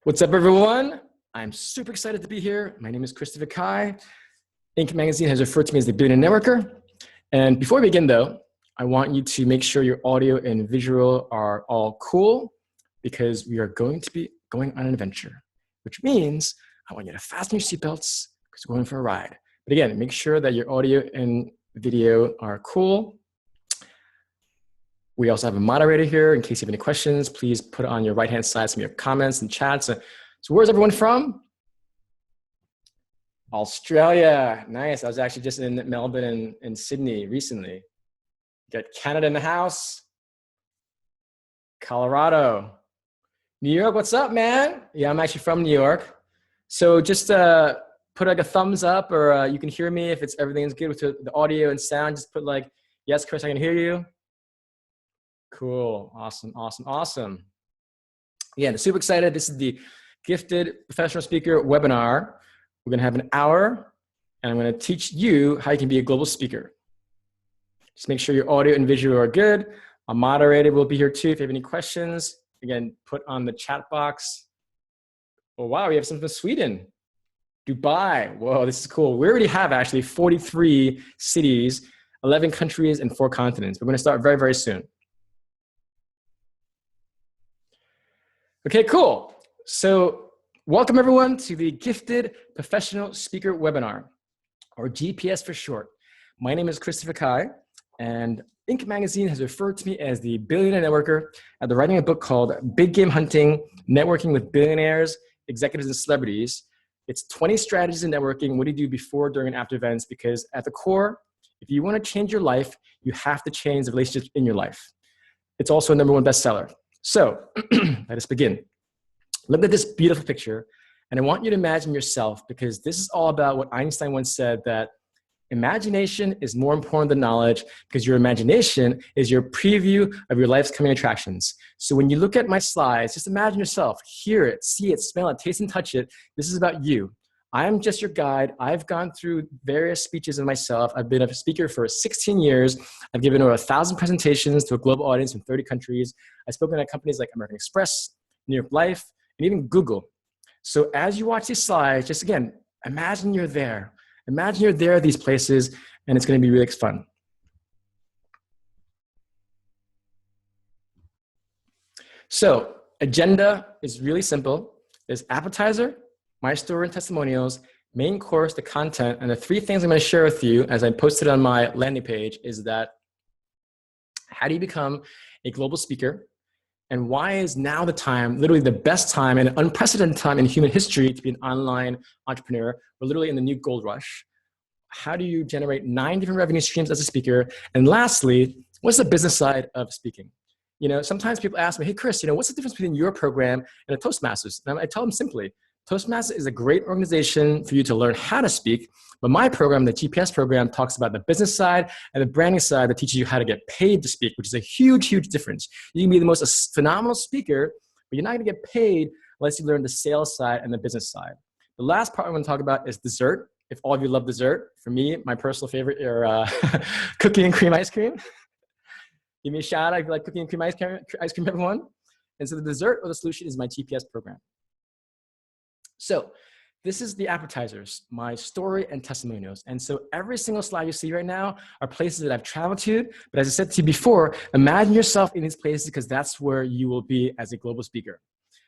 What's up, everyone? I'm super excited to be here. My name is Christopher Kai. Inc. Magazine has referred to me as the Billionaire Networker. And before we begin, though, I want you to make sure your audio and visual are all cool because we are going to be going on an adventure, which means I want you to fasten your seatbelts because we're going for a ride. But again, make sure that your audio and video are cool. We also have a moderator here. In case you have any questions, please put it on your right-hand side, some of your comments and chats. So where's everyone from? Australia. Nice. I was actually just in Melbourne and Sydney recently. Got Canada in the house. Colorado. New York, what's up, man? Yeah, I'm actually from New York. So just put like a thumbs up, or you can hear me if everything's good with the audio and sound. Just put like, yes, Chris, I can hear you. Cool. Awesome, awesome, awesome. Yeah, I'm super excited. This is the Gifted Professional Speaker webinar. We're going to have an hour, and I'm going to teach you how you can be a global speaker. Just make sure your audio and visual are good. A moderator will be here too. If you have any questions, again, put on the chat box. Oh, wow, we have some from Sweden. Dubai. Whoa, this is cool. We already have actually 43 cities, 11 countries, and 4 continents. We're going to start very, very soon. Okay, cool. So welcome everyone to the Gifted Professional Speaker webinar, or GPS for short. My name is Christopher Kai, and Inc. Magazine has referred to me as the Billionaire Networker after writing a book called Big Game Hunting, Networking with Billionaires, Executives, and Celebrities. It's 20 strategies in networking. What do you do before, during, and after events? Because at the core, if you want to change your life, you have to change the relationships in your life. It's also a #1 bestseller. So let us begin. Look at this beautiful picture, and I want you to imagine yourself, because this is all about what Einstein once said, that imagination is more important than knowledge, because your imagination is your preview of your life's coming attractions. So when you look at my slides, just imagine yourself, hear it, see it, smell it, taste and touch it. This is about you. I am just your guide. I've gone through various speeches of myself. I've been a speaker for 16 years. I've given over 1,000 presentations to a global audience in 30 countries. I've spoken at companies like American Express, New York Life, and even Google. So as you watch these slides, just again, imagine you're there. Imagine you're there at these places, and it's going to be really fun. So agenda is really simple. There's appetizer, my story and testimonials, main course, the content, and the 3 things I'm going to share with you as I posted on my landing page is that how do you become a global speaker, and why is now the time, literally the best time and unprecedented time in human history to be an online entrepreneur. We're literally in the new gold rush. How do you generate 9 different revenue streams as a speaker? And lastly, what's the business side of speaking? You know, sometimes people ask me, hey, Chris, you know, what's the difference between your program and a Toastmasters? And I tell them simply, Toastmasters is a great organization for you to learn how to speak, but my program, the GPS program, talks about the business side and the branding side that teaches you how to get paid to speak, which is a huge, huge difference. You can be the most phenomenal speaker, but you're not gonna get paid unless you learn the sales side and the business side. The last part I wanna talk about is dessert. If all of you love dessert, for me, my personal favorite are cookie and cream ice cream. Give me a shout out if you like cookie and cream ice cream, everyone. And so the dessert or the solution is my GPS program. So this is the appetizers, my story and testimonials. And so every single slide you see right now are places that I've traveled to. But as I said to you before, imagine yourself in these places because that's where you will be as a global speaker.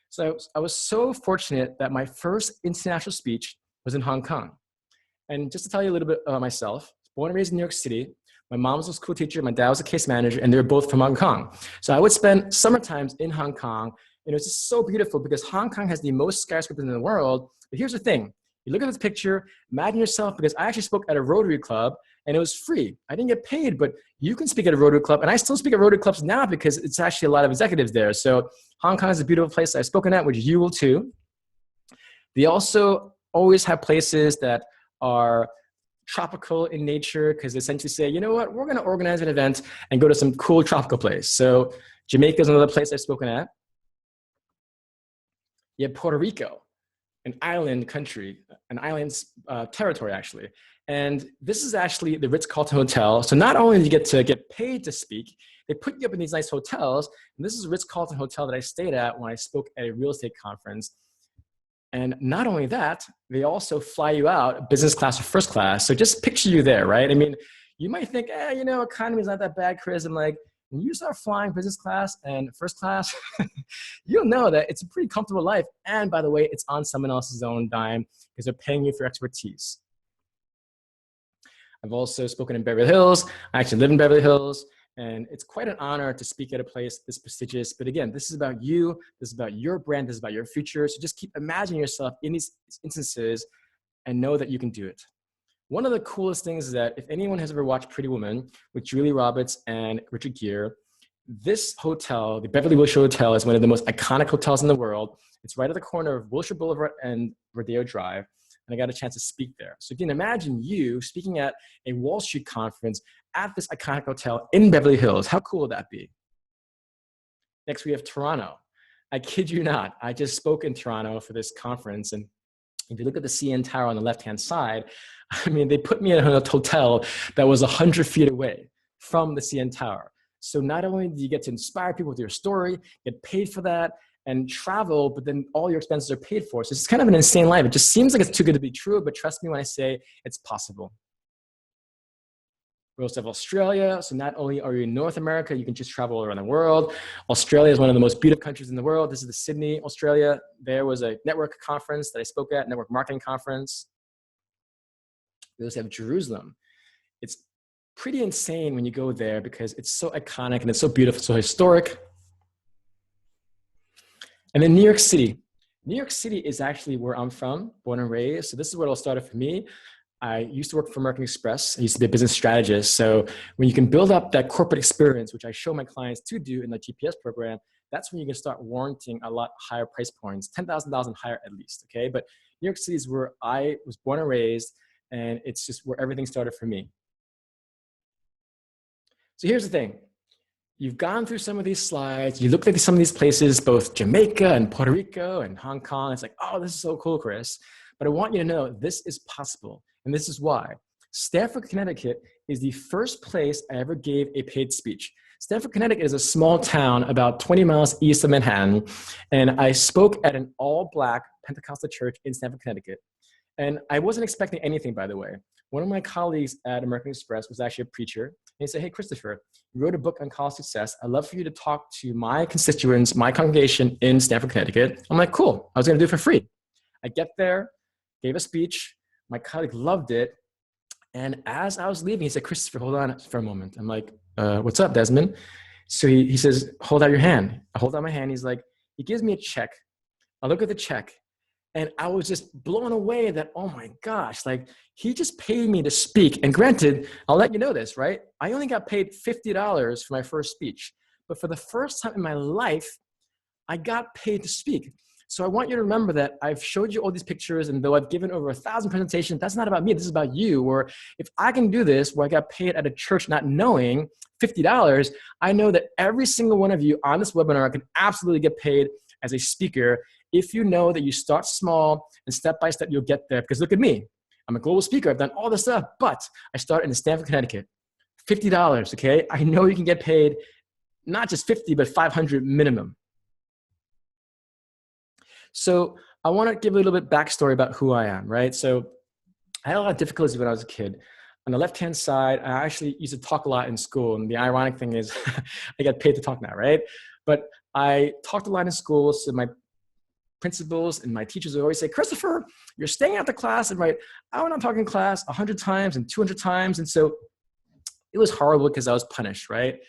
So I was so fortunate that my first international speech was in Hong Kong. And just to tell you a little bit about myself, born and raised in New York City. My mom was a school teacher, my dad was a case manager, and they were both from Hong Kong. So I would spend summer times in Hong Kong. And it was just so beautiful because Hong Kong has the most skyscrapers in the world. But here's the thing. You look at this picture, imagine yourself, because I actually spoke at a Rotary Club and it was free. I didn't get paid, but you can speak at a Rotary Club. And I still speak at Rotary Clubs now because it's actually a lot of executives there. So Hong Kong is a beautiful place I've spoken at, which you will too. They also always have places that are tropical in nature because they essentially say, you know what, we're going to organize an event and go to some cool tropical place. So Jamaica is another place I've spoken at. You have Puerto Rico, an island country, an island territory actually. And this is actually the Ritz-Carlton Hotel. So not only do you get to get paid to speak, they put you up in these nice hotels. And this is a Ritz-Carlton Hotel that I stayed at when I spoke at a real estate conference. And not only that, they also fly you out business class or first class. So just picture you there, right? I mean, you might think, economy is not that bad, Chris. I'm like, when you start flying business class and first class, you'll know that it's a pretty comfortable life. And by the way, it's on someone else's own dime because they're paying you for expertise. I've also spoken in Beverly Hills. I actually live in Beverly Hills. And it's quite an honor to speak at a place this prestigious. But again, this is about you. This is about your brand. This is about your future. So just keep imagining yourself in these instances and know that you can do it. One of the coolest things is that if anyone has ever watched Pretty Woman with Julia Roberts and Richard Gere, this hotel, the Beverly Wilshire Hotel, is one of the most iconic hotels in the world. It's right at the corner of Wilshire Boulevard and Rodeo Drive. And I got a chance to speak there. So you can imagine you speaking at a Wall Street conference at this iconic hotel in Beverly Hills. How cool would that be? Next, we have Toronto. I kid you not, I just spoke in Toronto for this conference. And if you look at the CN Tower on the left-hand side, I mean, they put me in a hotel that was 100 feet away from the CN Tower. So not only do you get to inspire people with your story, get paid for that, and travel, but then all your expenses are paid for. So it's kind of an insane life. It just seems like it's too good to be true, but trust me when I say it's possible. We also have Australia. So not only are you in North America, you can just travel all around the world. Australia is one of the most beautiful countries in the world. This is the Sydney, Australia. There was a network conference that I spoke at, network marketing conference. We also have Jerusalem. It's pretty insane when you go there because it's so iconic and it's so beautiful, so historic. And then New York City. New York City is actually where I'm from, born and raised. So this is where it all started for me. I used to work for American Express. I used to be a business strategist. So when you can build up that corporate experience, which I show my clients to do in the GPS program, that's when you can start warranting a lot higher price points, $10,000 and higher at least, okay? But New York City is where I was born and raised, and it's just where everything started for me. So here's the thing. You've gone through some of these slides. You looked at some of these places, both Jamaica and Puerto Rico and Hong Kong. It's like, oh, this is so cool, Chris. But I want you to know this is possible. And this is why. Stamford, Connecticut is the first place I ever gave a paid speech. Stamford, Connecticut is a small town about 20 miles east of Manhattan. And I spoke at an all-Black Pentecostal church in Stamford, Connecticut. And I wasn't expecting anything, by the way. One of my colleagues at American Express was actually a preacher. And he said, hey, Christopher, you wrote a book on college success. I'd love for you to talk to my constituents, my congregation in Stamford, Connecticut. I'm like, cool. I was going to do it for free. I get there, gave a speech. My colleague loved it. And as I was leaving, he said, Christopher, hold on for a moment. I'm like, what's up, Desmond? So he says, hold out your hand. I hold out my hand. He's like, he gives me a check. I look at the check. And I was just blown away that, oh my gosh, like he just paid me to speak. And granted, I'll let you know this, right? I only got paid $50 for my first speech. But for the first time in my life, I got paid to speak. So I want you to remember that I've showed you all these pictures, and though I've given over 1,000 presentations, that's not about me. This is about you. Or if I can do this, where I got paid at a church not knowing $50, I know that every single one of you on this webinar can absolutely get paid as a speaker if you know that you start small and step by step you'll get there. Because look at me. I'm a global speaker. I've done all this stuff, but I started in Stamford, Connecticut. $50, okay? I know you can get paid not just 50, but 500 minimum. So I want to give a little bit backstory about who I am, right? So I had a lot of difficulties when I was a kid. On the left-hand side, I actually used to talk a lot in school. And the ironic thing is I get paid to talk now, right? But I talked a lot in school, so my principals and my teachers would always say, Christopher, you're staying after class. And right, I went on talking in class 100 times and 200 times. And so it was horrible because I was punished, right?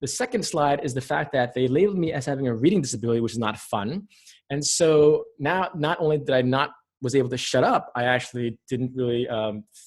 The second slide is the fact that they labeled me as having a reading disability, which is not fun. And so now, not only did I not was able to shut up, I actually didn't really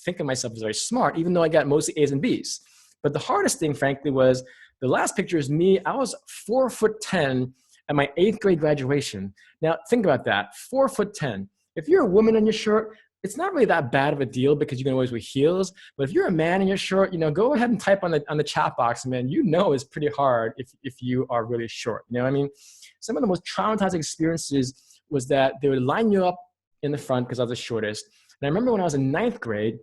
think of myself as very smart, even though I got mostly A's and B's. But the hardest thing, frankly, was the last picture is me. I was 4'10" at my 8th grade graduation. Now, think about that, 4'10". If you're a woman and you're short, it's not really that bad of a deal because you can always wear heels. But if you're a man and you're short, go ahead and type on the chat box, man. It's pretty hard if you are really short. You know what I mean? Some of the most traumatizing experiences was that they would line you up in the front because I was the shortest. And I remember when I was in 9th grade,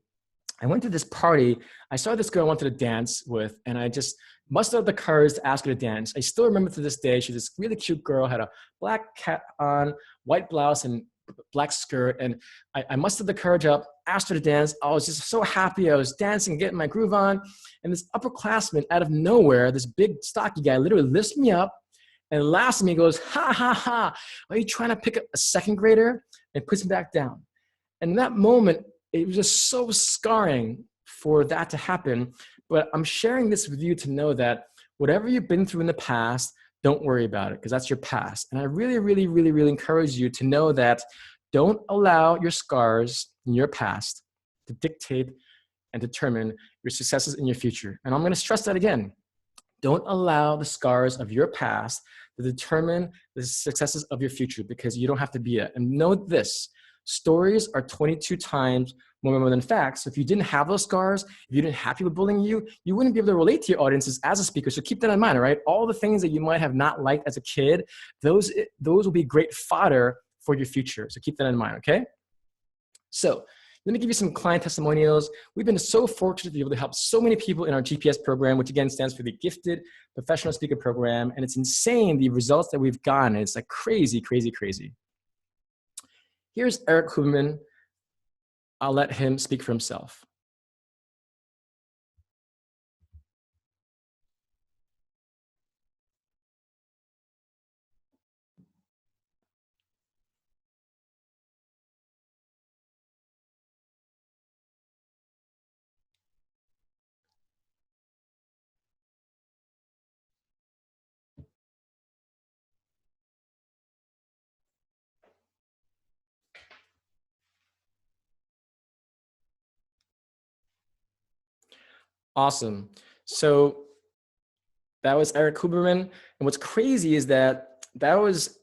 I went to this party. I saw this girl I wanted to dance with, and I just mustered up the courage to ask her to dance. I still remember to this day, she's this really cute girl, had a black cap on, white blouse, and black skirt, and I mustered the courage up, asked her to dance. I was just so happy. I was dancing, getting my groove on, and this upperclassman out of nowhere, this big stocky guy, literally lifts me up and laughs at me and goes, "Ha ha ha, are you trying to pick up a second grader?" and puts me back down. And in that moment, it was just so scarring for that to happen. But I'm sharing this with you to know that whatever you've been through in the past, don't worry about it, because that's your past. And I really, really, really, really encourage you to know that don't allow your scars in your past to dictate and determine your successes in your future. And I'm going to stress that again. Don't allow the scars of your past to determine the successes of your future, because you don't have to be it. And know this, stories are 22 times more memorable than facts. So if you didn't have those scars, if you didn't have people bullying you, you wouldn't be able to relate to your audiences as a speaker. So keep that in mind, all right? All the things that you might have not liked as a kid, those will be great fodder for your future. So keep that in mind, okay? So let me give you some client testimonials. We've been so fortunate to be able to help so many people in our GPS program, which again stands for the Gifted Professional Speaker Program. And it's insane, the results that we've gotten. It's like crazy, crazy, crazy. Here's Eric Huberman. I'll let him speak for himself. Awesome. So that was Eric Huberman. And what's crazy is that that was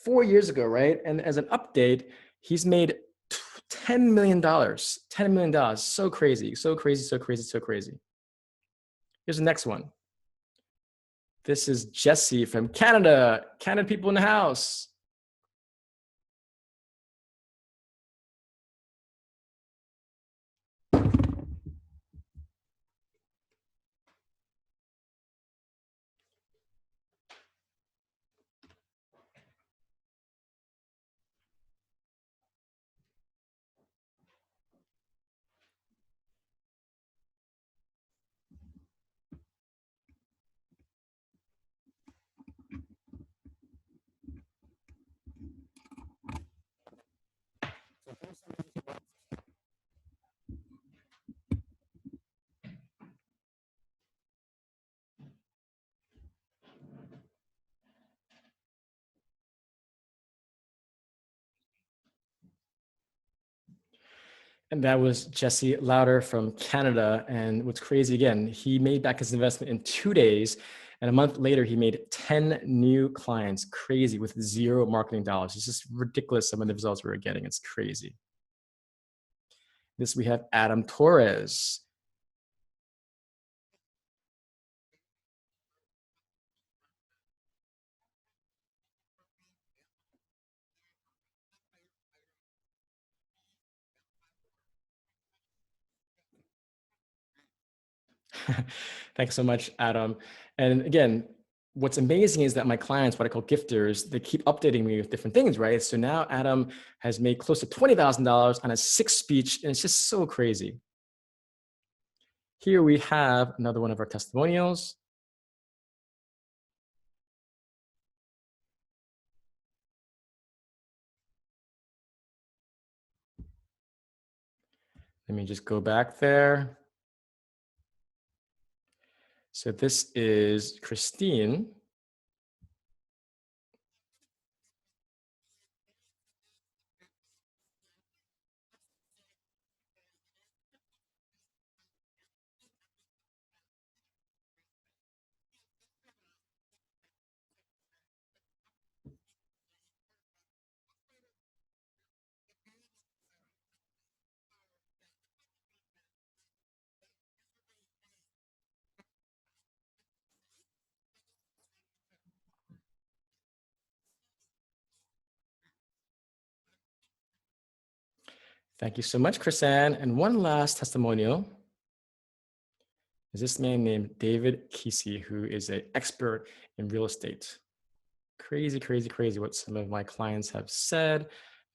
4 years ago, right? And as an update, he's made $10 million. $10 million. So crazy, so crazy, so crazy, so crazy. Here's the next one. This is Jesse from Canada. Canada people in the house. And that was Jesse Louder from Canada. And what's crazy, again, he made back his investment in 2 days. And a month later, he made 10 new clients. Crazy, with zero marketing dollars. It's just ridiculous, some of the results we were getting. It's crazy. This, we have Adam Torres. Thanks so much, Adam. And again, what's amazing is that my clients, what I call gifters, they keep updating me with different things, right? So now Adam has made close to $20,000 on a 6th speech, and it's just so crazy. Here we have another one of our testimonials. Let me just go back there. So this is Christine. Thank you so much, Chrisanne. And one last testimonial is this man named David Kesey, who is an expert in real estate. Crazy, crazy, crazy what some of my clients have said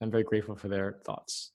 I'm very grateful for their thoughts.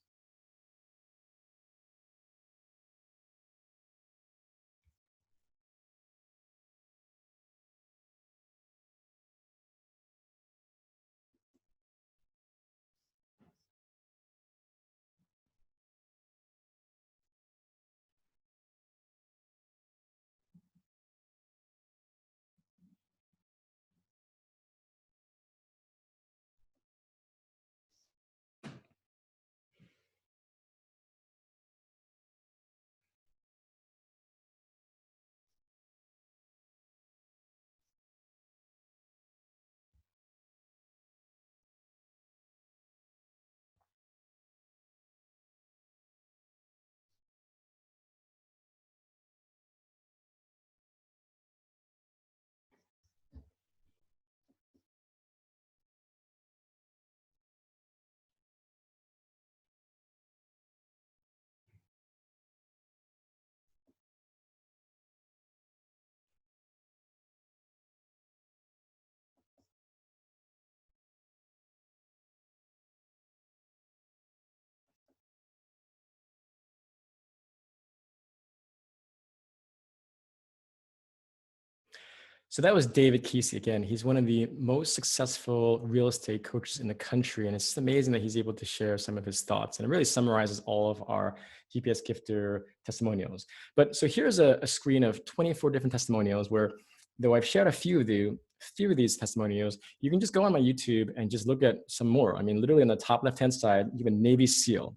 So that was David Kesey again. He's one of the most successful real estate coaches in the country. And it's just amazing that he's able to share some of his thoughts. And it really summarizes all of our GPS Gifter testimonials. But so here's a screen of 24 different testimonials where, though I've shared a few of these testimonials, you can just go on my YouTube and just look at some more. I mean, literally on the top left-hand side, you have a Navy SEAL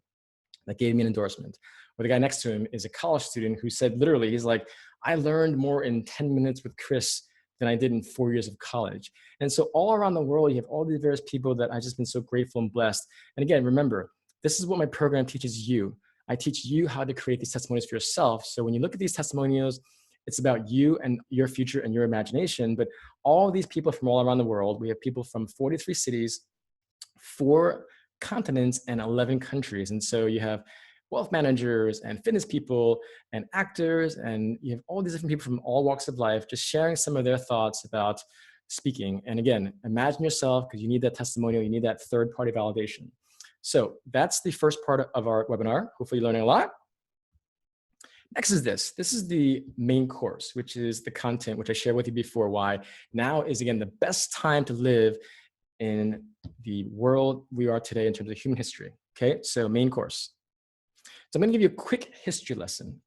that gave me an endorsement. Or the guy next to him is a college student who said, literally, he's like, I learned more in 10 minutes with Chris than I did in 4 years of college. And so all around the world, you have all these various people that I've just been so grateful and blessed. And again, remember, this is what my program teaches you. I teach you how to create these testimonies for yourself. So when you look at these testimonials, it's about you and your future and your imagination. But all these people from all around the world, we have people from 43 cities, 4 continents, and 11 countries. And so you have wealth managers and fitness people and actors, and you have all these different people from all walks of life just sharing some of their thoughts about speaking. And again, imagine yourself, because you need that testimonial, you need that third-party validation. So that's the first part of our webinar. Hopefully you're learning a lot. Next is this. This is the main course, which is the content which I shared with you before, why now is, again, the best time to live in the world we are today in terms of human history. Okay, so main course. So I'm going to give you a quick history lesson.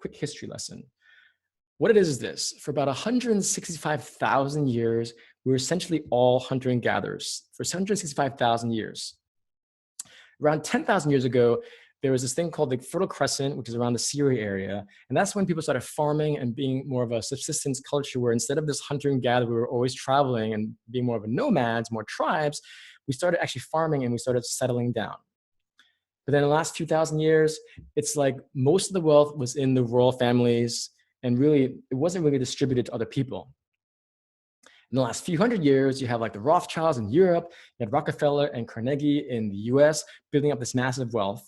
What it is this. For about 165,000 years, we were essentially all hunter and gatherers. For 165,000 years. Around 10,000 years ago, there was this thing called the Fertile Crescent, which is around the Syria area. And that's when people started farming and being more of a subsistence culture, where instead of this hunter and gather, we were always traveling and being more of a nomads, more tribes. We started actually farming and we started settling down. But then in the last few thousand years, it's like most of the wealth was in the royal families, and really, it wasn't really distributed to other people. In the last few hundred years, you have like the Rothschilds in Europe, you had Rockefeller and Carnegie in the US building up this massive wealth.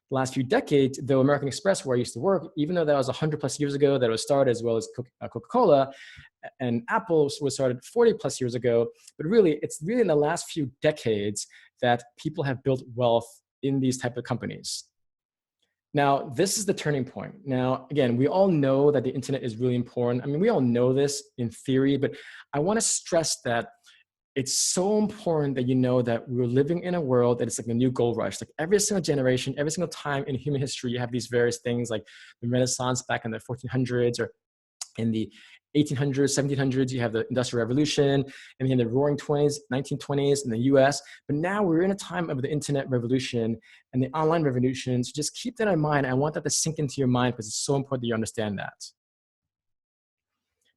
The last few decades, though American Express, where I used to work, even though that was 100+ years ago that it was started, as well as Coca-Cola, and Apple was started 40+ years ago, but really, it's really in the last few decades that people have built wealth in these type of companies. Now, this is the turning point. Now, again, we all know that the internet is really important. I mean, we all know this in theory, but I want to stress that it's so important that you know that we're living in a world that is like a new gold rush. Like every single generation, every single time in human history, you have these various things like the Renaissance back in the 1400s, or in the 1800s, 1700s, you have the Industrial Revolution, and then the Roaring 20s, 1920s in the US. But now we're in a time of the internet revolution and the online revolution. So just keep that in mind. I want that to sink into your mind because it's so important that you understand that.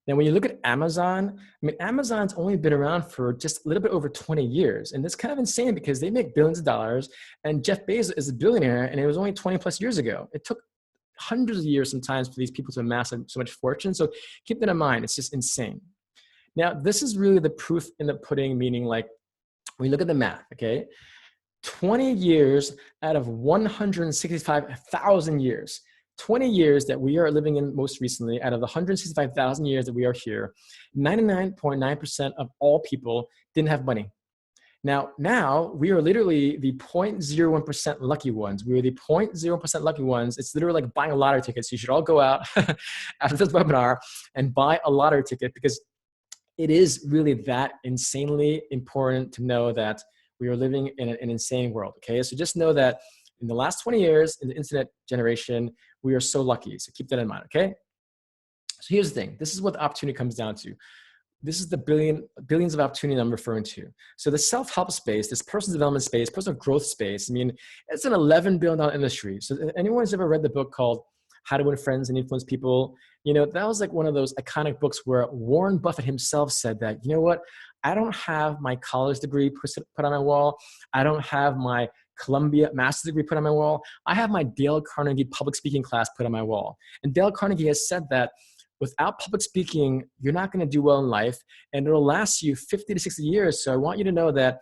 Now, when you look at Amazon, I mean, Amazon's only been around for just a little bit over 20 years. And that's kind of insane because they make billions of dollars. And Jeff Bezos is a billionaire, and it was only 20+ years ago. It took hundreds of years sometimes for these people to amass so much fortune. So keep that in mind. It's just insane. Now, this is really the proof in the pudding, meaning like, when you look at the math, okay? 20 years out of 165,000 years, 20 years that we are living in most recently, out of the 165,000 years that we are here, 99.9% of all people didn't have money. Now we are literally the 0.01% lucky ones. We are the 0.01% lucky ones. It's literally like buying a lottery ticket. So you should all go out after this webinar and buy a lottery ticket, because it is really that insanely important to know that we are living in an insane world, okay? So just know that in the last 20 years, in the internet generation, we are so lucky. So keep that in mind, okay? So here's the thing. This is what the opportunity comes down to. This is the billions of opportunity I'm referring to. So the self-help space, this personal development space, personal growth space, I mean, it's an $11 billion industry. So anyone who's ever read the book called How to Win Friends and Influence People, you know, that was like one of those iconic books where Warren Buffett himself said that, you know what, I don't have my college degree put on my wall. I don't have my Columbia master's degree put on my wall. I have my Dale Carnegie public speaking class put on my wall. And Dale Carnegie has said that without public speaking, you're not going to do well in life, and it'll last you 50 to 60 years. So I want you to know that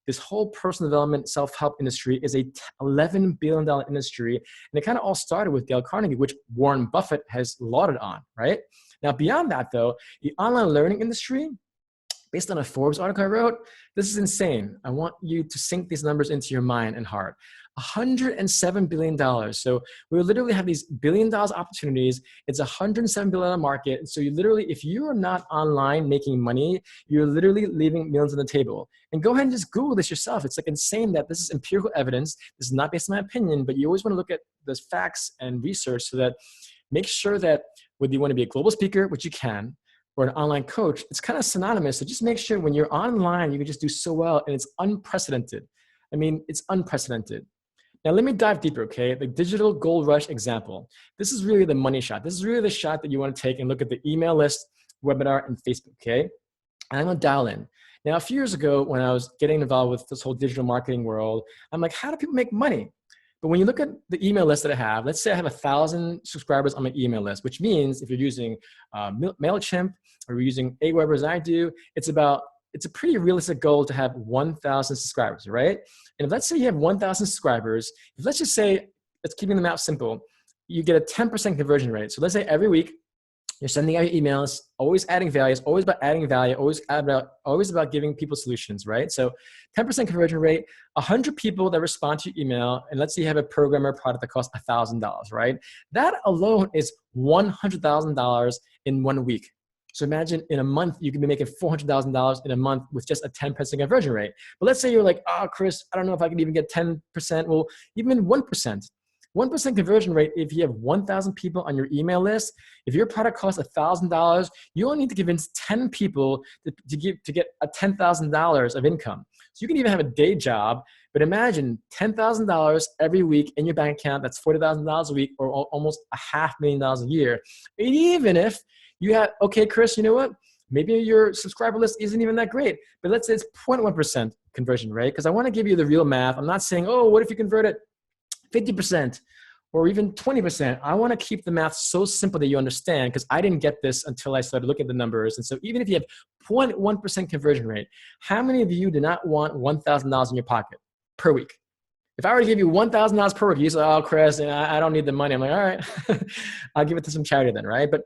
this whole personal development self-help industry is a $11 billion industry. And it kind of all started with Dale Carnegie, which Warren Buffett has lauded on, right? Now, beyond that though, the online learning industry, based on a Forbes article I wrote, this is insane. I want you to sink these numbers into your mind and heart. $107 billion. So we literally have these $1 billion opportunities. It's a $107 billion market. So you literally, if you are not online making money, you're literally leaving millions on the table. And go ahead and just Google this yourself. It's like insane that this is empirical evidence. This is not based on my opinion, but you always want to look at those facts and research so that make sure that whether you want to be a global speaker, which you can, or an online coach, it's kind of synonymous. So just make sure when you're online, you can just do so well, and it's unprecedented. I mean, it's unprecedented. Now, let me dive deeper, okay? The digital gold rush example. This is really the money shot. This is really the shot that you want to take and look at the email list, webinar, and Facebook, okay? And I'm going to dial in. Now, a few years ago, when I was getting involved with this whole digital marketing world, I'm like, how do people make money? But when you look at the email list that I have, let's say I have 1,000 subscribers on my email list, which means if you're using MailChimp or you're using Aweber as I do, it's a pretty realistic goal to have 1,000 subscribers, right? And if let's say you have 1,000 subscribers, if let's just say, let's keeping the math simple, you get a 10% conversion rate. So let's say every week you're sending out your emails, always adding value, it's always about adding value, always about giving people solutions, right? So 10% conversion rate, 100 people that respond to your email, and let's say you have a program or product that costs $1,000, right? That alone is $100,000 in 1 week. So imagine in a month, you can be making $400,000 in a month with just a 10% conversion rate. But let's say you're like, oh, Chris, I don't know if I can even get 10%. Well, even 1%. 1% conversion rate, if you have 1,000 people on your email list, if your product costs $1,000, you only need to convince 10 people to get a $10,000 of income. So you can even have a day job, but imagine $10,000 every week in your bank account, that's $40,000 a week, or almost $500,000 a year. And even if you have, okay, Chris, you know what? Maybe your subscriber list isn't even that great, but let's say it's 0.1% conversion rate, because I want to give you the real math. I'm not saying, oh, what if you convert it 50% or even 20%? I want to keep the math so simple that you understand, because I didn't get this until I started looking at the numbers. And so even if you have 0.1% conversion rate, how many of you do not want $1,000 in your pocket per week? If I were to give you $1,000 per week, you say, oh, Chris, I don't need the money. I'm like, all right, I'll give it to some charity then, right? But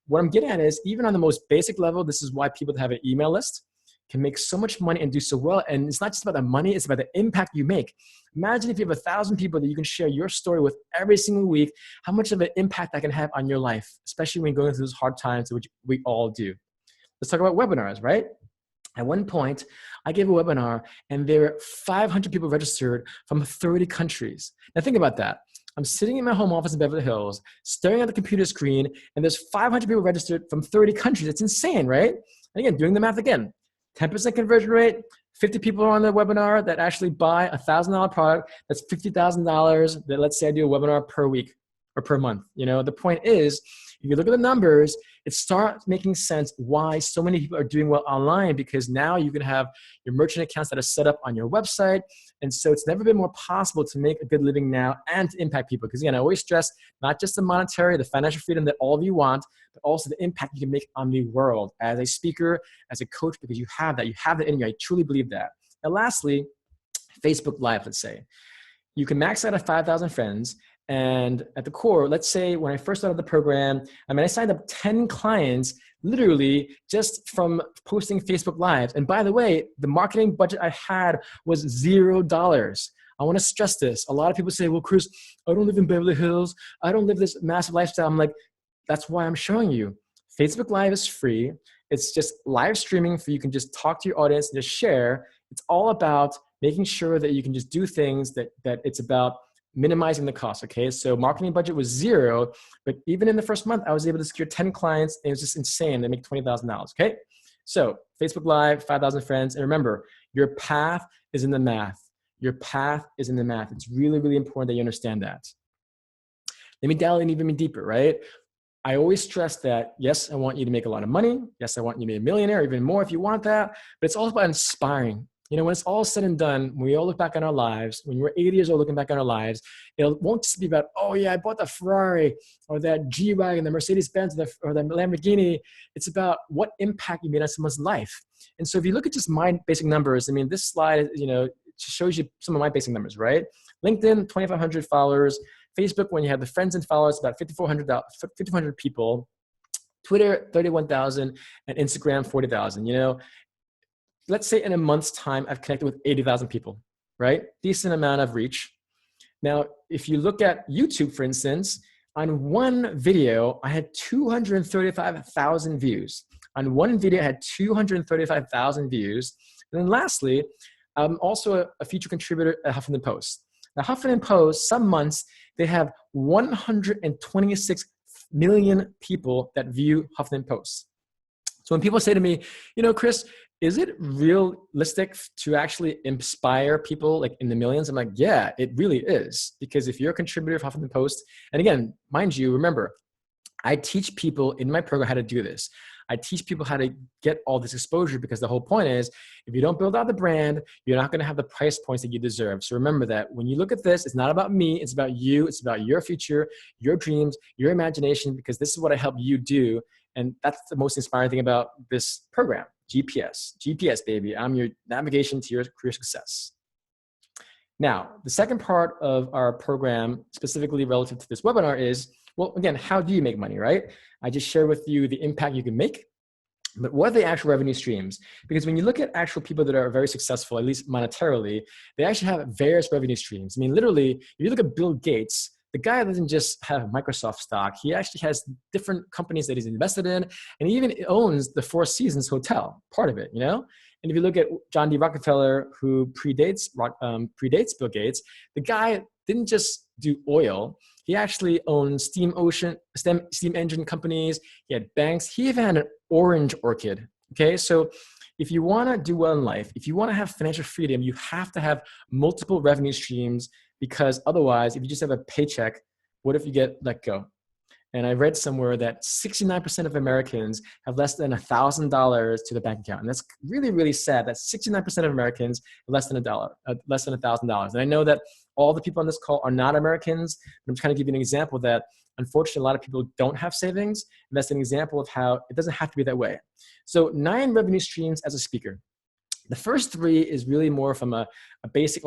what I'm getting at is, even on the most basic level, this is why people that have an email list can make so much money and do so well. And it's not just about the money, it's about the impact you make. Imagine if you have 1,000 people that you can share your story with every single week, how much of an impact that can have on your life, especially when going through those hard times, which we all do. Let's talk about webinars, right? At one point, I gave a webinar and there were 500 people registered from 30 countries. Now think about that. I'm sitting in my home office in Beverly Hills, staring at the computer screen, and there's 500 people registered from 30 countries. It's insane, right? And again, doing the math again, 10% conversion rate, 50 people are on the webinar that actually buy a $1,000 product. That's $50,000 that, let's say I do a webinar per week or per month. You know, the point is, if you look at the numbers, it starts making sense why so many people are doing well online, because now you can have your merchant accounts that are set up on your website. And so it's never been more possible to make a good living now and to impact people. Because again, I always stress not just the monetary, the financial freedom that all of you want, but also the impact you can make on the world as a speaker, as a coach, because you have that in you. I truly believe that. And lastly, Facebook Live, let's say. You can max out at 5,000 friends, And at the core, let's say when I first started the program, I mean, I signed up 10 clients literally just from posting Facebook Lives. And by the way, the marketing budget I had was $0. I want to stress this. A lot of people say, well, Chris, I don't live in Beverly Hills. I don't live this massive lifestyle. I'm like, that's why I'm showing you. Facebook Live is free. It's just live streaming so you can just talk to your audience and just share. It's all about making sure that you can just do things that it's about minimizing the cost, okay? So marketing budget was $0, but even in the first month, I was able to secure 10 clients, and it was just insane. They make $20,000, okay? So Facebook Live, 5,000 friends, and remember, your path is in the math. Your path is in the math. It's really, really important that you understand that. Let me dial in even deeper, right? I always stress that, yes, I want you to make a lot of money. Yes, I want you to be a millionaire, even more if you want that, but it's all about inspiring. You know, when it's all said and done, when we all look back on our lives, when we're 80 years old looking back on our lives, it won't just be about, oh yeah, I bought the Ferrari or that G-Wagon, the Mercedes-Benz or the Lamborghini. It's about what impact you made on someone's life. And so if you look at just my basic numbers, I mean, this slide, you know, shows you some of my basic numbers, right? LinkedIn, 2,500 followers. Facebook, when you have the friends and followers, about 5,400 people. Twitter, 31,000, and Instagram, 40,000. You know, let's say in a month's time, I've connected with 80,000 people, right? Decent amount of reach. Now, if you look at YouTube, for instance, on one video, I had 235,000 views. On one video, I had 235,000 views. And then lastly, I'm also a feature contributor at Huffington Post. Now, Huffington Post, some months, they have 126 million people that view Huffington Post. So when people say to me, you know, Chris, is it realistic to actually inspire people like in the millions? I'm like, yeah, it really is. Because if you're a contributor of Huffington Post, and again, mind you, remember, I teach people in my program how to do this. I teach people how to get all this exposure because the whole point is if you don't build out the brand, you're not going to have the price points that you deserve. So remember that when you look at this, it's not about me. It's about you. It's about your future, your dreams, your imagination, because this is what I help you do. And that's the most inspiring thing about this program, GPS. GPS, baby. I'm your navigation to your career success. Now, the second part of our program, specifically relative to this webinar is, well, again, how do you make money, right? I just shared with you the impact you can make, but what are the actual revenue streams? Because when you look at actual people that are very successful, at least monetarily, they actually have various revenue streams. I mean, literally, if you look at Bill Gates, the guy doesn't just have Microsoft stock. He actually has different companies that he's invested in, and he even owns the Four Seasons Hotel, part of it, you know? And if you look at John D. Rockefeller, who predates Bill Gates, the guy didn't just do oil. He actually owned steam engine companies. He had banks. He even had an orange orchid. Okay, so if you want to do well in life, if you want to have financial freedom, you have to have multiple revenue streams, because otherwise, if you just have a paycheck, what if you get let go? And I read somewhere that 69% of Americans have less than $1,000 to the bank account. And that's really, really sad that 69% of Americans have less than $1,000. And I know that all the people on this call are not Americans, but I'm trying to give you an example that unfortunately a lot of people don't have savings. And that's an example of how it doesn't have to be that way. So 9 revenue streams as a speaker. The first 3 is really more from a basic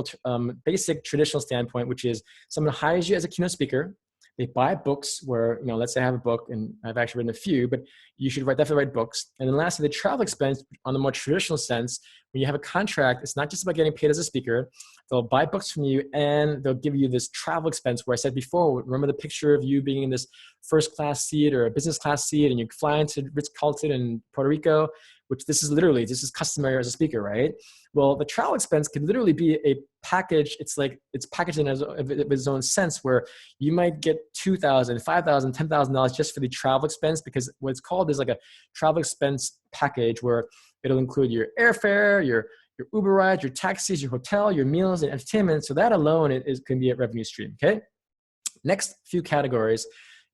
traditional standpoint, which is someone hires you as a keynote speaker. They buy books where, you know, let's say I have a book and I've actually written a few, but you should definitely write books. And then lastly, the travel expense on the more traditional sense, when you have a contract, it's not just about getting paid as a speaker. They'll buy books from you and they'll give you this travel expense where I said before, remember the picture of you being in this first class seat or a business class seat and you fly into Ritz-Carlton in Puerto Rico, which this is customary as a speaker, right? Well, the travel expense can literally be a package. It's packaged in its own sense where you might get $2,000, $5,000, $10,000 just for the travel expense, because what it's called is like a travel expense package where it'll include your airfare, your Uber rides, your taxis, your hotel, your meals, and entertainment. So that alone can be a revenue stream, okay? Next few categories,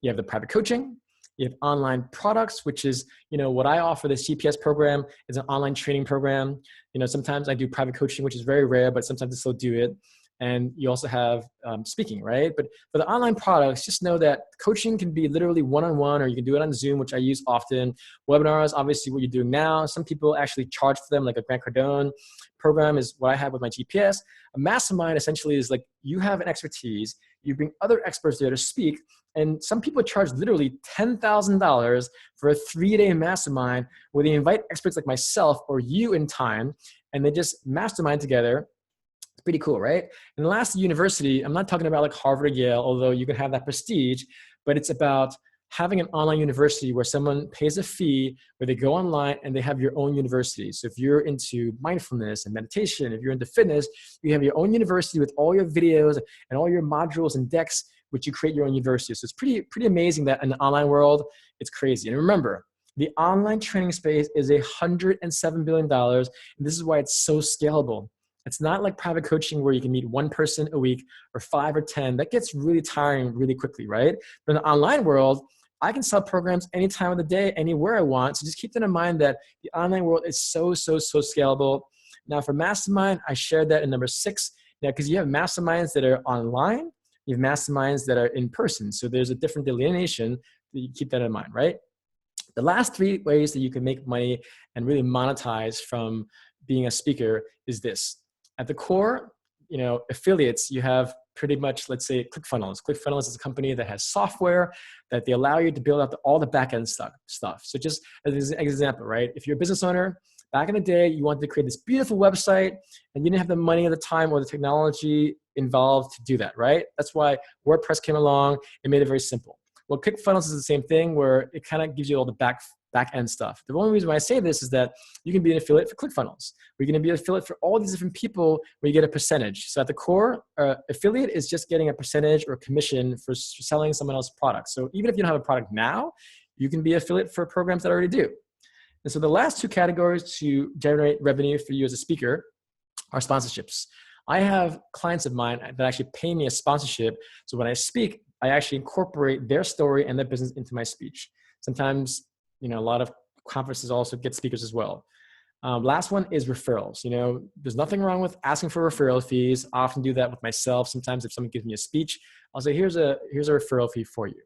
you have the private coaching. You have online products, which is, you know, what I offer. This GPS program is an online training program. You know, sometimes I do private coaching, which is very rare, but sometimes I still do it. And you also have speaking, right? But for the online products, just know that coaching can be literally one-on-one, or you can do it on Zoom, which I use often. Webinars, obviously what you're doing now. Some people actually charge for them, like a Grant Cardone program is what I have with my GPS. A mastermind essentially is like you have an expertise, You bring other experts there to speak. And some people charge literally $10,000 for a 3-day mastermind where they invite experts like myself or you in time, and they just mastermind together. It's pretty cool, right? And the last university, I'm not talking about like Harvard or Yale, although you can have that prestige, but it's about having an online university where someone pays a fee, where they go online and they have your own university. So if you're into mindfulness and meditation, if you're into fitness, you have your own university with all your videos and all your modules and decks, which you create your own university. So it's pretty amazing that in the online world, it's crazy. And remember, the online training space is $107 billion. And this is why it's so scalable. It's not like private coaching where you can meet one person a week or 5 or 10. That gets really tiring really quickly, right? But in the online world, I can sell programs any time of the day, anywhere I want. So just keep that in mind that the online world is so scalable. Now for Mastermind, I shared that in number 6. Now, because you have masterminds that are online, you have masterminds that are in person. So there's a different delineation that you keep that in mind, right? The last 3 ways that you can make money and really monetize from being a speaker is this. At the core, affiliates, you have pretty much, let's say, ClickFunnels. ClickFunnels is a company that has software that they allow you to build out all the back-end stuff. So just as an example, right? If you're a business owner, back in the day, you wanted to create this beautiful website and you didn't have the money at the time or the technology involved to do that, right? That's why WordPress came along and made it very simple. Well, ClickFunnels is the same thing where it kind of gives you all the back-end stuff. The only reason why I say this is that you can be an affiliate for ClickFunnels. We're going to be an affiliate for all these different people where you get a percentage. So at the core, affiliate is just getting a percentage or commission for selling someone else's product. So even if you don't have a product now, you can be affiliate for programs that already do. And so the last 2 categories to generate revenue for you as a speaker are sponsorships. I have clients of mine that actually pay me a sponsorship. So when I speak, I actually incorporate their story and their business into my speech. Sometimes, a lot of conferences also get speakers as well. Last one is referrals. There's nothing wrong with asking for referral fees. I often do that with myself. Sometimes if someone gives me a speech, I'll say, here's a referral fee for you.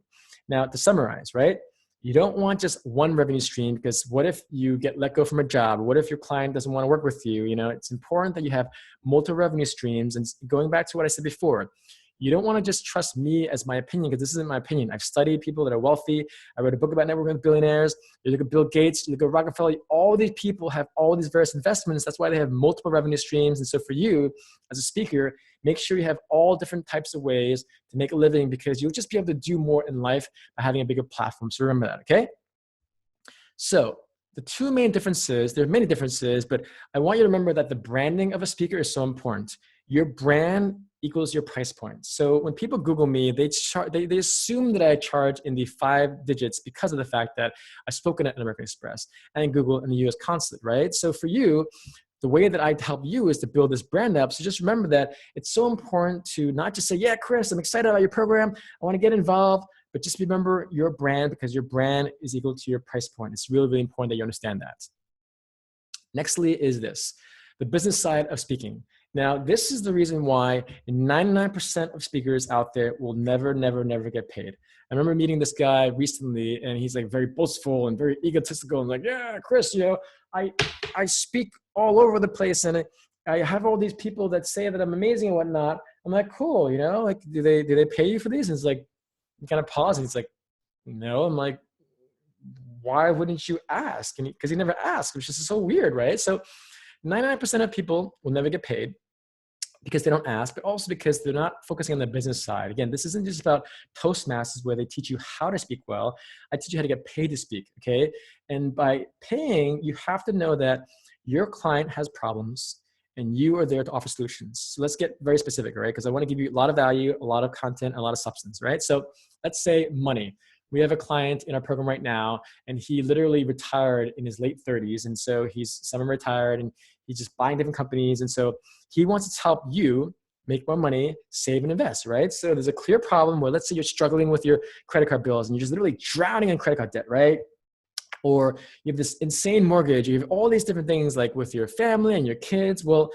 Now to summarize, right? You don't want just one revenue stream, because what if you get let go from a job? What if your client doesn't want to work with you? It's important that you have multiple revenue streams. And going back to what I said before, you don't want to just trust me as my opinion, because this isn't my opinion. I've studied people that are wealthy. I wrote a book about networking with billionaires. You look at Bill Gates, you look at Rockefeller, all these people have all these various investments. That's why they have multiple revenue streams. And so for you as a speaker, make sure you have all different types of ways to make a living, because you'll just be able to do more in life by having a bigger platform. So remember that, okay? So the 2 main differences, there are many differences, but I want you to remember that the branding of a speaker is so important. Your brand equals your price point. So when people Google me, they assume that I charge in the 5 digits because of the fact that I've spoken at American Express and Google and the US Consulate, right? So for you, the way that I help you is to build this brand up. So just remember that it's so important to not just say, yeah, Chris, I'm excited about your program. I want to get involved, but just remember your brand, because your brand is equal to your price point. It's really, really important that you understand that. Nextly is this, the business side of speaking. Now, this is the reason why 99% of speakers out there will never get paid. I remember meeting this guy recently, and he's like very boastful and very egotistical and like, yeah, Chris, I speak all over the place, and I have all these people that say that I'm amazing and whatnot. I'm like, cool, like, do they pay you for these? And it's like, you kind of pause, and he's like, no. I'm like, why wouldn't you ask? Because he never asked, which is so weird, right? So 99% of people will never get paid because they don't ask, but also because they're not focusing on the business side. Again, this isn't just about Toastmasters where they teach you how to speak well. I teach you how to get paid to speak, okay? And by paying, you have to know that your client has problems and you are there to offer solutions. So let's get very specific, right? Because I want to give you a lot of value, a lot of content, a lot of substance, right? So let's say money. We have a client in our program right now, and he literally retired in his late 30s. And so he's semi-retired, and he's just buying different companies. And so he wants to help you make more money, save and invest, right? So there's a clear problem where, let's say you're struggling with your credit card bills and you're just literally drowning in credit card debt, right? Or you have this insane mortgage, you have all these different things like with your family and your kids. Well,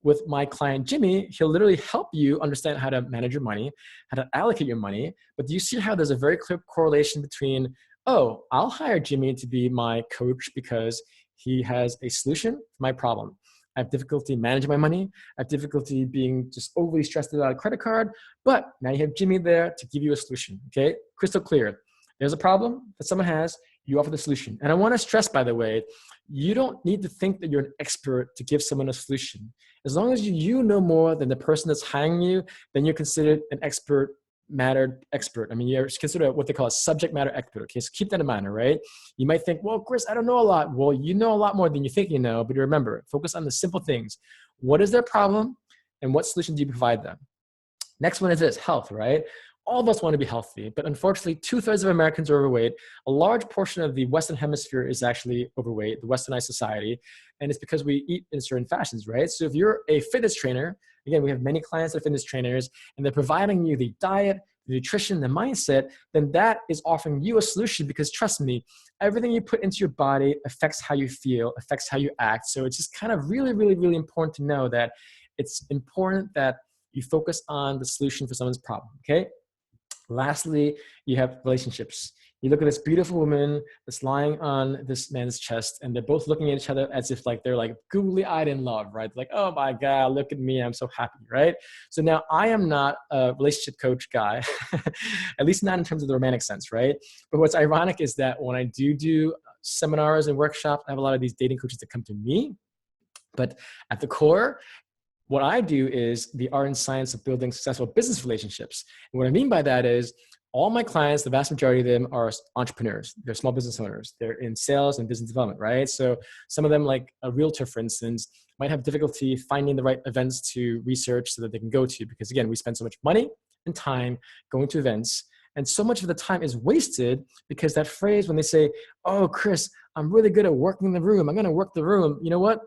with my client, Jimmy, he'll literally help you understand how to manage your money, how to allocate your money. But do you see how there's a very clear correlation between, oh, I'll hire Jimmy to be my coach because he has a solution for my problem. I have difficulty managing my money. I have difficulty being just overly stressed about a credit card. But now you have Jimmy there to give you a solution, okay? Crystal clear. There's a problem that someone has, you offer the solution. And I want to stress, by the way, you don't need to think that you're an expert to give someone a solution. As long as you know more than the person that's hiring you, then you're considered an expert expert. I mean, you're considered what they call a subject matter expert. Okay, so keep that in mind, all right? You might think, well, Chris, I don't know a lot. Well, you know a lot more than you think you know, but remember, focus on the simple things. What is their problem and what solution do you provide them? Next one is this, health, right? All of us want to be healthy, but unfortunately, 2/3 of Americans are overweight. A large portion of the Western Hemisphere is actually overweight, the Westernized society, and it's because we eat in certain fashions, right? So if you're a fitness trainer, again, we have many clients that are fitness trainers, and they're providing you the diet, the nutrition, the mindset, then that is offering you a solution because trust me, everything you put into your body affects how you feel, affects how you act. So it's just kind of really, really, really important to know that it's important that you focus on the solution for someone's problem, okay? Lastly, you have relationships. You look at this beautiful woman that's lying on this man's chest, and they're both looking at each other as if like they're like googly-eyed in love, right? Like, oh my God, look at me, I'm so happy, right? So now I am not a relationship coach guy, at least not in terms of the romantic sense, right? But what's ironic is that when I do seminars and workshops, I have a lot of these dating coaches that come to me, but at the core, what I do is the art and science of building successful business relationships. And what I mean by that is all my clients, the vast majority of them are entrepreneurs. They're small business owners. They're in sales and business development, right? So some of them, like a realtor, for instance, might have difficulty finding the right events to research so that they can go to, because again, we spend so much money and time going to events. And so much of the time is wasted because that phrase, when they say, oh, Chris, I'm really good at working the room, I'm going to work the room. You know what?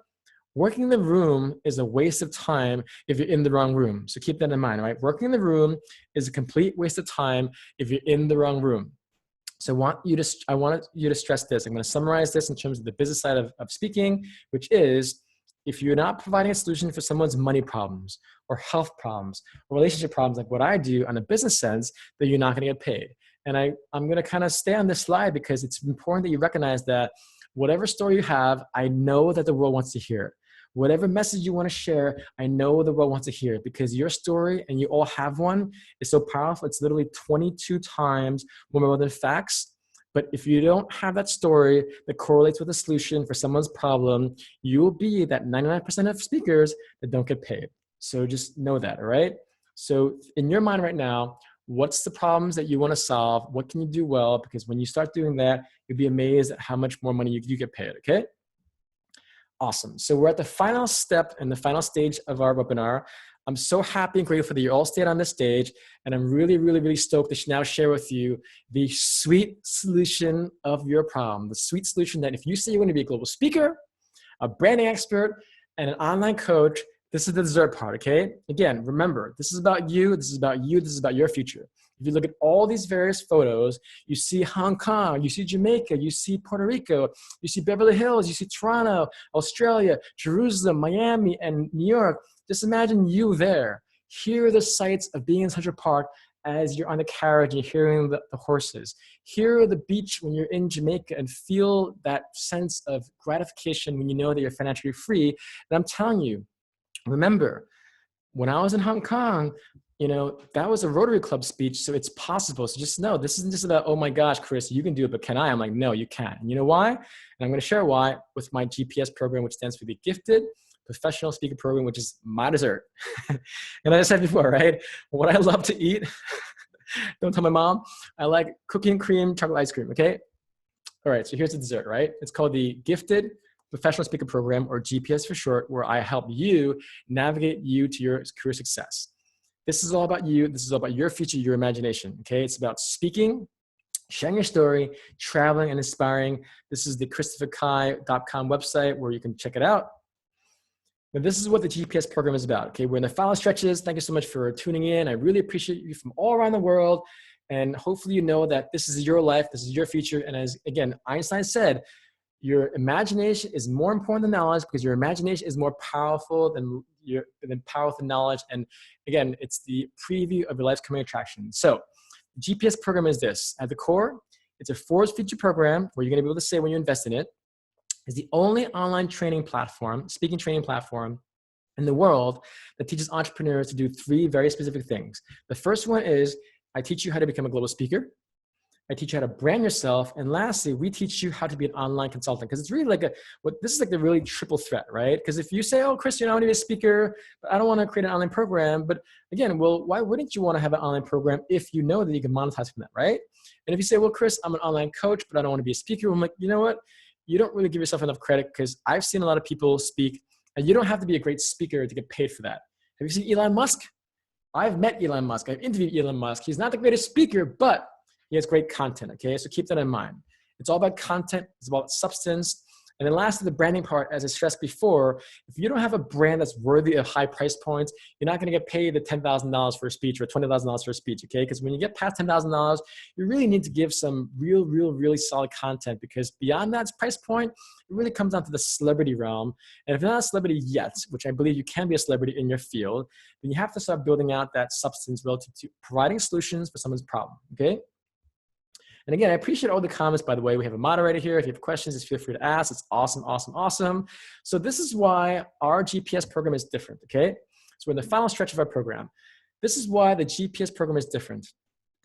Working the room is a waste of time if you're in the wrong room. So keep that in mind, right? Working the room is a complete waste of time if you're in the wrong room. So I want you to stress this. I'm going to summarize this in terms of the business side of speaking, which is if you're not providing a solution for someone's money problems or health problems or relationship problems, like what I do on a business sense, then you're not going to get paid. And I'm going to kind of stay on this slide because it's important that you recognize that whatever story you have, I know that the world wants to hear it. Whatever message you want to share, I know the world wants to hear it because your story, and you all have one, is so powerful. It's literally 22 times more than facts. But if you don't have that story that correlates with a solution for someone's problem, you will be that 99% of speakers that don't get paid. So just know that, all right? So in your mind right now, what's the problems that you want to solve? What can you do well? Because when you start doing that, you'll be amazed at how much more money you get paid, okay? Awesome. So we're at the final step and the final stage of our webinar. I'm so happy and grateful that you all stayed on this stage. And I'm really, really, really stoked to now share with you the sweet solution of your problem. The sweet solution that if you say you want to be a global speaker, a branding expert, and an online coach, this is the dessert part, okay? Again, remember, this is about you, this is about you, this is about your future. If you look at all these various photos, you see Hong Kong, you see Jamaica, you see Puerto Rico, you see Beverly Hills, you see Toronto, Australia, Jerusalem, Miami, and New York. Just imagine you there. Hear the sights of being in Central Park as you're on the carriage and you're hearing the horses. Hear the beach when you're in Jamaica and feel that sense of gratification when you know that you're financially free. And I'm telling you, remember, when I was in Hong Kong, you know, that was a Rotary Club speech, so it's possible. So just know, this isn't just about, oh my gosh, Chris, you can do it, but can I? I'm like, no, you can't. And you know why? And I'm going to share why with my GPS program, which stands for the Gifted Professional Speaker Program, which is my dessert. And I said before, right? What I love to eat, don't tell my mom, I like cookie and cream chocolate ice cream, okay? All right, so here's the dessert, right? It's called the Gifted Professional Speaker Program, or GPS for short, where I help you navigate you to your career success. This is all about you. This is all about your future, your imagination, okay? It's about speaking, sharing your story, traveling, and inspiring. This is the ChristopherKai.com website where you can check it out. Now, this is what the GPS program is about, okay? We're in the final stretches. Thank you so much for tuning in. I really appreciate you from all around the world. And hopefully you know that this is your life, this is your future. And as, again, Einstein said, your imagination is more important than knowledge because your imagination is more powerful than powerful knowledge. And again, it's the preview of your life's coming attraction. So the GPS program is this. At the core, it's a forward feature program where you're going to be able to say when you invest in it, is the only online training platform, speaking training platform in the world that teaches entrepreneurs to do 3 very specific things. The first one is I teach you how to become a global speaker. I teach you how to brand yourself. And lastly, we teach you how to be an online consultant. Because it's really like this is like the really triple threat, right? Because if you say, oh, Chris, I want to be a speaker, but I don't want to create an online program. But again, well, why wouldn't you want to have an online program if you know that you can monetize from that, right? And if you say, well, Chris, I'm an online coach, but I don't want to be a speaker. I'm like, you know what? You don't really give yourself enough credit, because I've seen a lot of people speak, and you don't have to be a great speaker to get paid for that. Have you seen Elon Musk? I've met Elon Musk. I've interviewed Elon Musk. He's not the greatest speaker, but he has great content, okay? So keep that in mind. It's all about content. It's about substance. And then lastly, the branding part, as I stressed before, if you don't have a brand that's worthy of high price points, you're not going to get paid the $10,000 for a speech or $20,000 for a speech, okay? Because when you get past $10,000, you really need to give some really solid content, because beyond that price point, it really comes down to the celebrity realm. And if you're not a celebrity yet, which I believe you can be a celebrity in your field, then you have to start building out that substance relative to providing solutions for someone's problem, okay? And again, I appreciate all the comments, by the way. We have a moderator here. If you have questions, just feel free to ask. It's awesome. So this is why our GPS program is different, okay? So we're in the final stretch of our program. This is why the GPS program is different.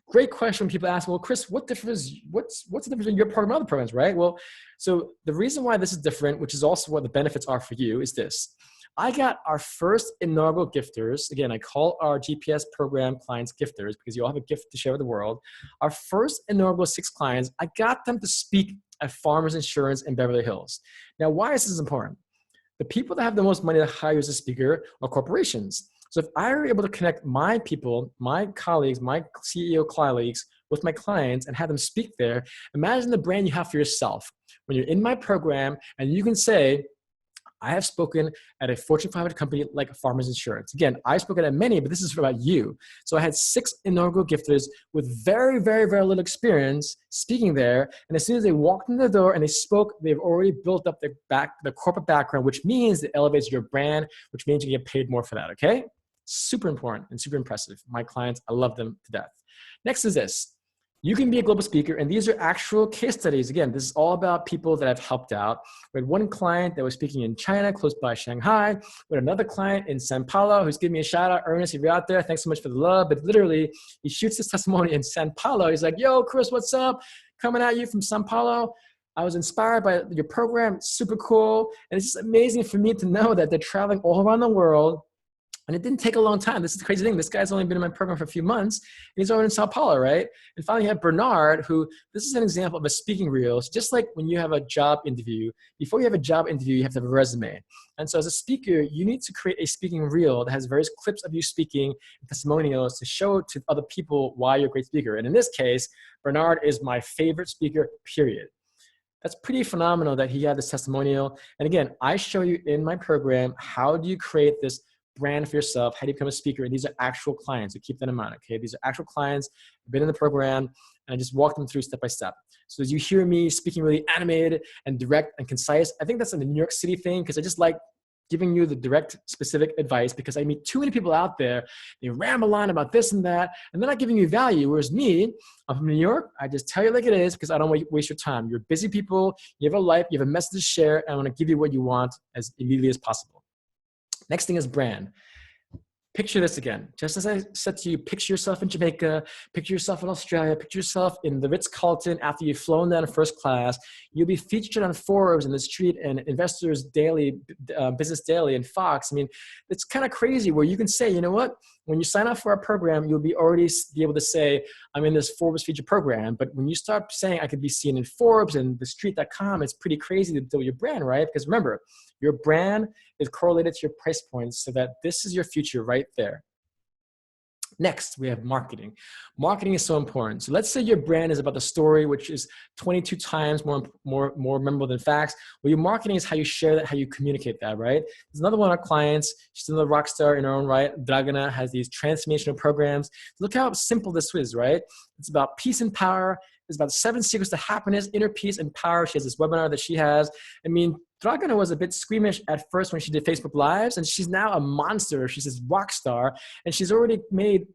Great question when people ask, well, Chris, what's the difference in your program and other programs, right? Well, so the reason why this is different, which is also what the benefits are for you, is this. I got our first inaugural gifters. Again, I call our GPS program clients gifters, because you all have a gift to share with the world. Our first inaugural 6 clients, I got them to speak at Farmers Insurance in Beverly Hills. Now, why is this important? The people that have the most money to hire you as a speaker are corporations. So if I were able to connect my people, my colleagues, my CEO colleagues with my clients and have them speak there, imagine the brand you have for yourself. When you're in my program and you can say, I have spoken at a Fortune 500 company like Farmers Insurance. Again, I've spoken at many, but this is about you. So I had 6 inaugural gifters with very little experience speaking there. And as soon as they walked in the door and they spoke, they've already built up their corporate background, which means it elevates your brand, which means you get paid more for that, okay? Super important and super impressive. My clients, I love them to death. Next is this. You can be a global speaker, and these are actual case studies. Again, this is all about people that I've helped out. We had one client that was speaking in China, close by Shanghai. We had another client in Sao Paulo who's giving me a shout out. Ernest, if you're out there, thanks so much for the love. But literally, he shoots his testimony in Sao Paulo. He's like, yo, Chris, what's up? Coming at you from Sao Paulo. I was inspired by your program. It's super cool. And it's just amazing for me to know that they're traveling all around the world. And it didn't take a long time. This is the crazy thing. This guy's only been in my program for a few months, and he's over in Sao Paulo, right? And finally, you have Bernard, who, this is an example of a speaking reel. It's just like when you have a job interview. Before you have a job interview, you have to have a resume. And so as a speaker, you need to create a speaking reel that has various clips of you speaking, testimonials to show to other people why you're a great speaker. And in this case, Bernard is my favorite speaker, period. That's pretty phenomenal that he had this testimonial. And again, I show you in my program, how do you create this brand for yourself? How do you become a speaker? And these are actual clients, so keep that in mind, okay? These are actual clients, I've been in the program, and I just walk them through step by step. So as you hear me speaking really animated and direct and concise, I think that's a New York City thing, because I just like giving you the direct, specific advice, because I meet too many people out there, they ramble on about this and that, and they're not giving you value. Whereas me, I'm from New York, I just tell you like it is, because I don't want to waste your time. You're busy people, you have a life, you have a message to share, and I want to give you what you want as immediately as possible. Next thing is brand. Picture this again. Just as I said to you, picture yourself in Jamaica, picture yourself in Australia, picture yourself in the Ritz-Carlton after you've flown down in first class. You'll be featured on Forbes and The Street and Investors Daily, Business Daily, and Fox. I mean, it's kind of crazy where you can say, you know what? When you sign up for our program, you'll be already be able to say, I'm in this Forbes feature program. But when you start saying I could be seen in Forbes and TheStreet.com, it's pretty crazy to build your brand, right? Because remember, your brand is correlated to your price points, so that this is your future right there. Next, we have marketing. Marketing is so important. So let's say your brand is about the story, which is 22 times more memorable than facts. Well, your marketing is how you share that, how you communicate that, right? There's another one of our clients. She's another rock star in her own right. Dragana has these transformational programs. Look how simple this is, right? It's about peace and power. It's about 7 secrets to happiness, inner peace and power. She has this webinar that she has. I mean, Dragana was a bit squeamish at first when she did Facebook Lives, and she's now a monster. She's this rock star, and she's already made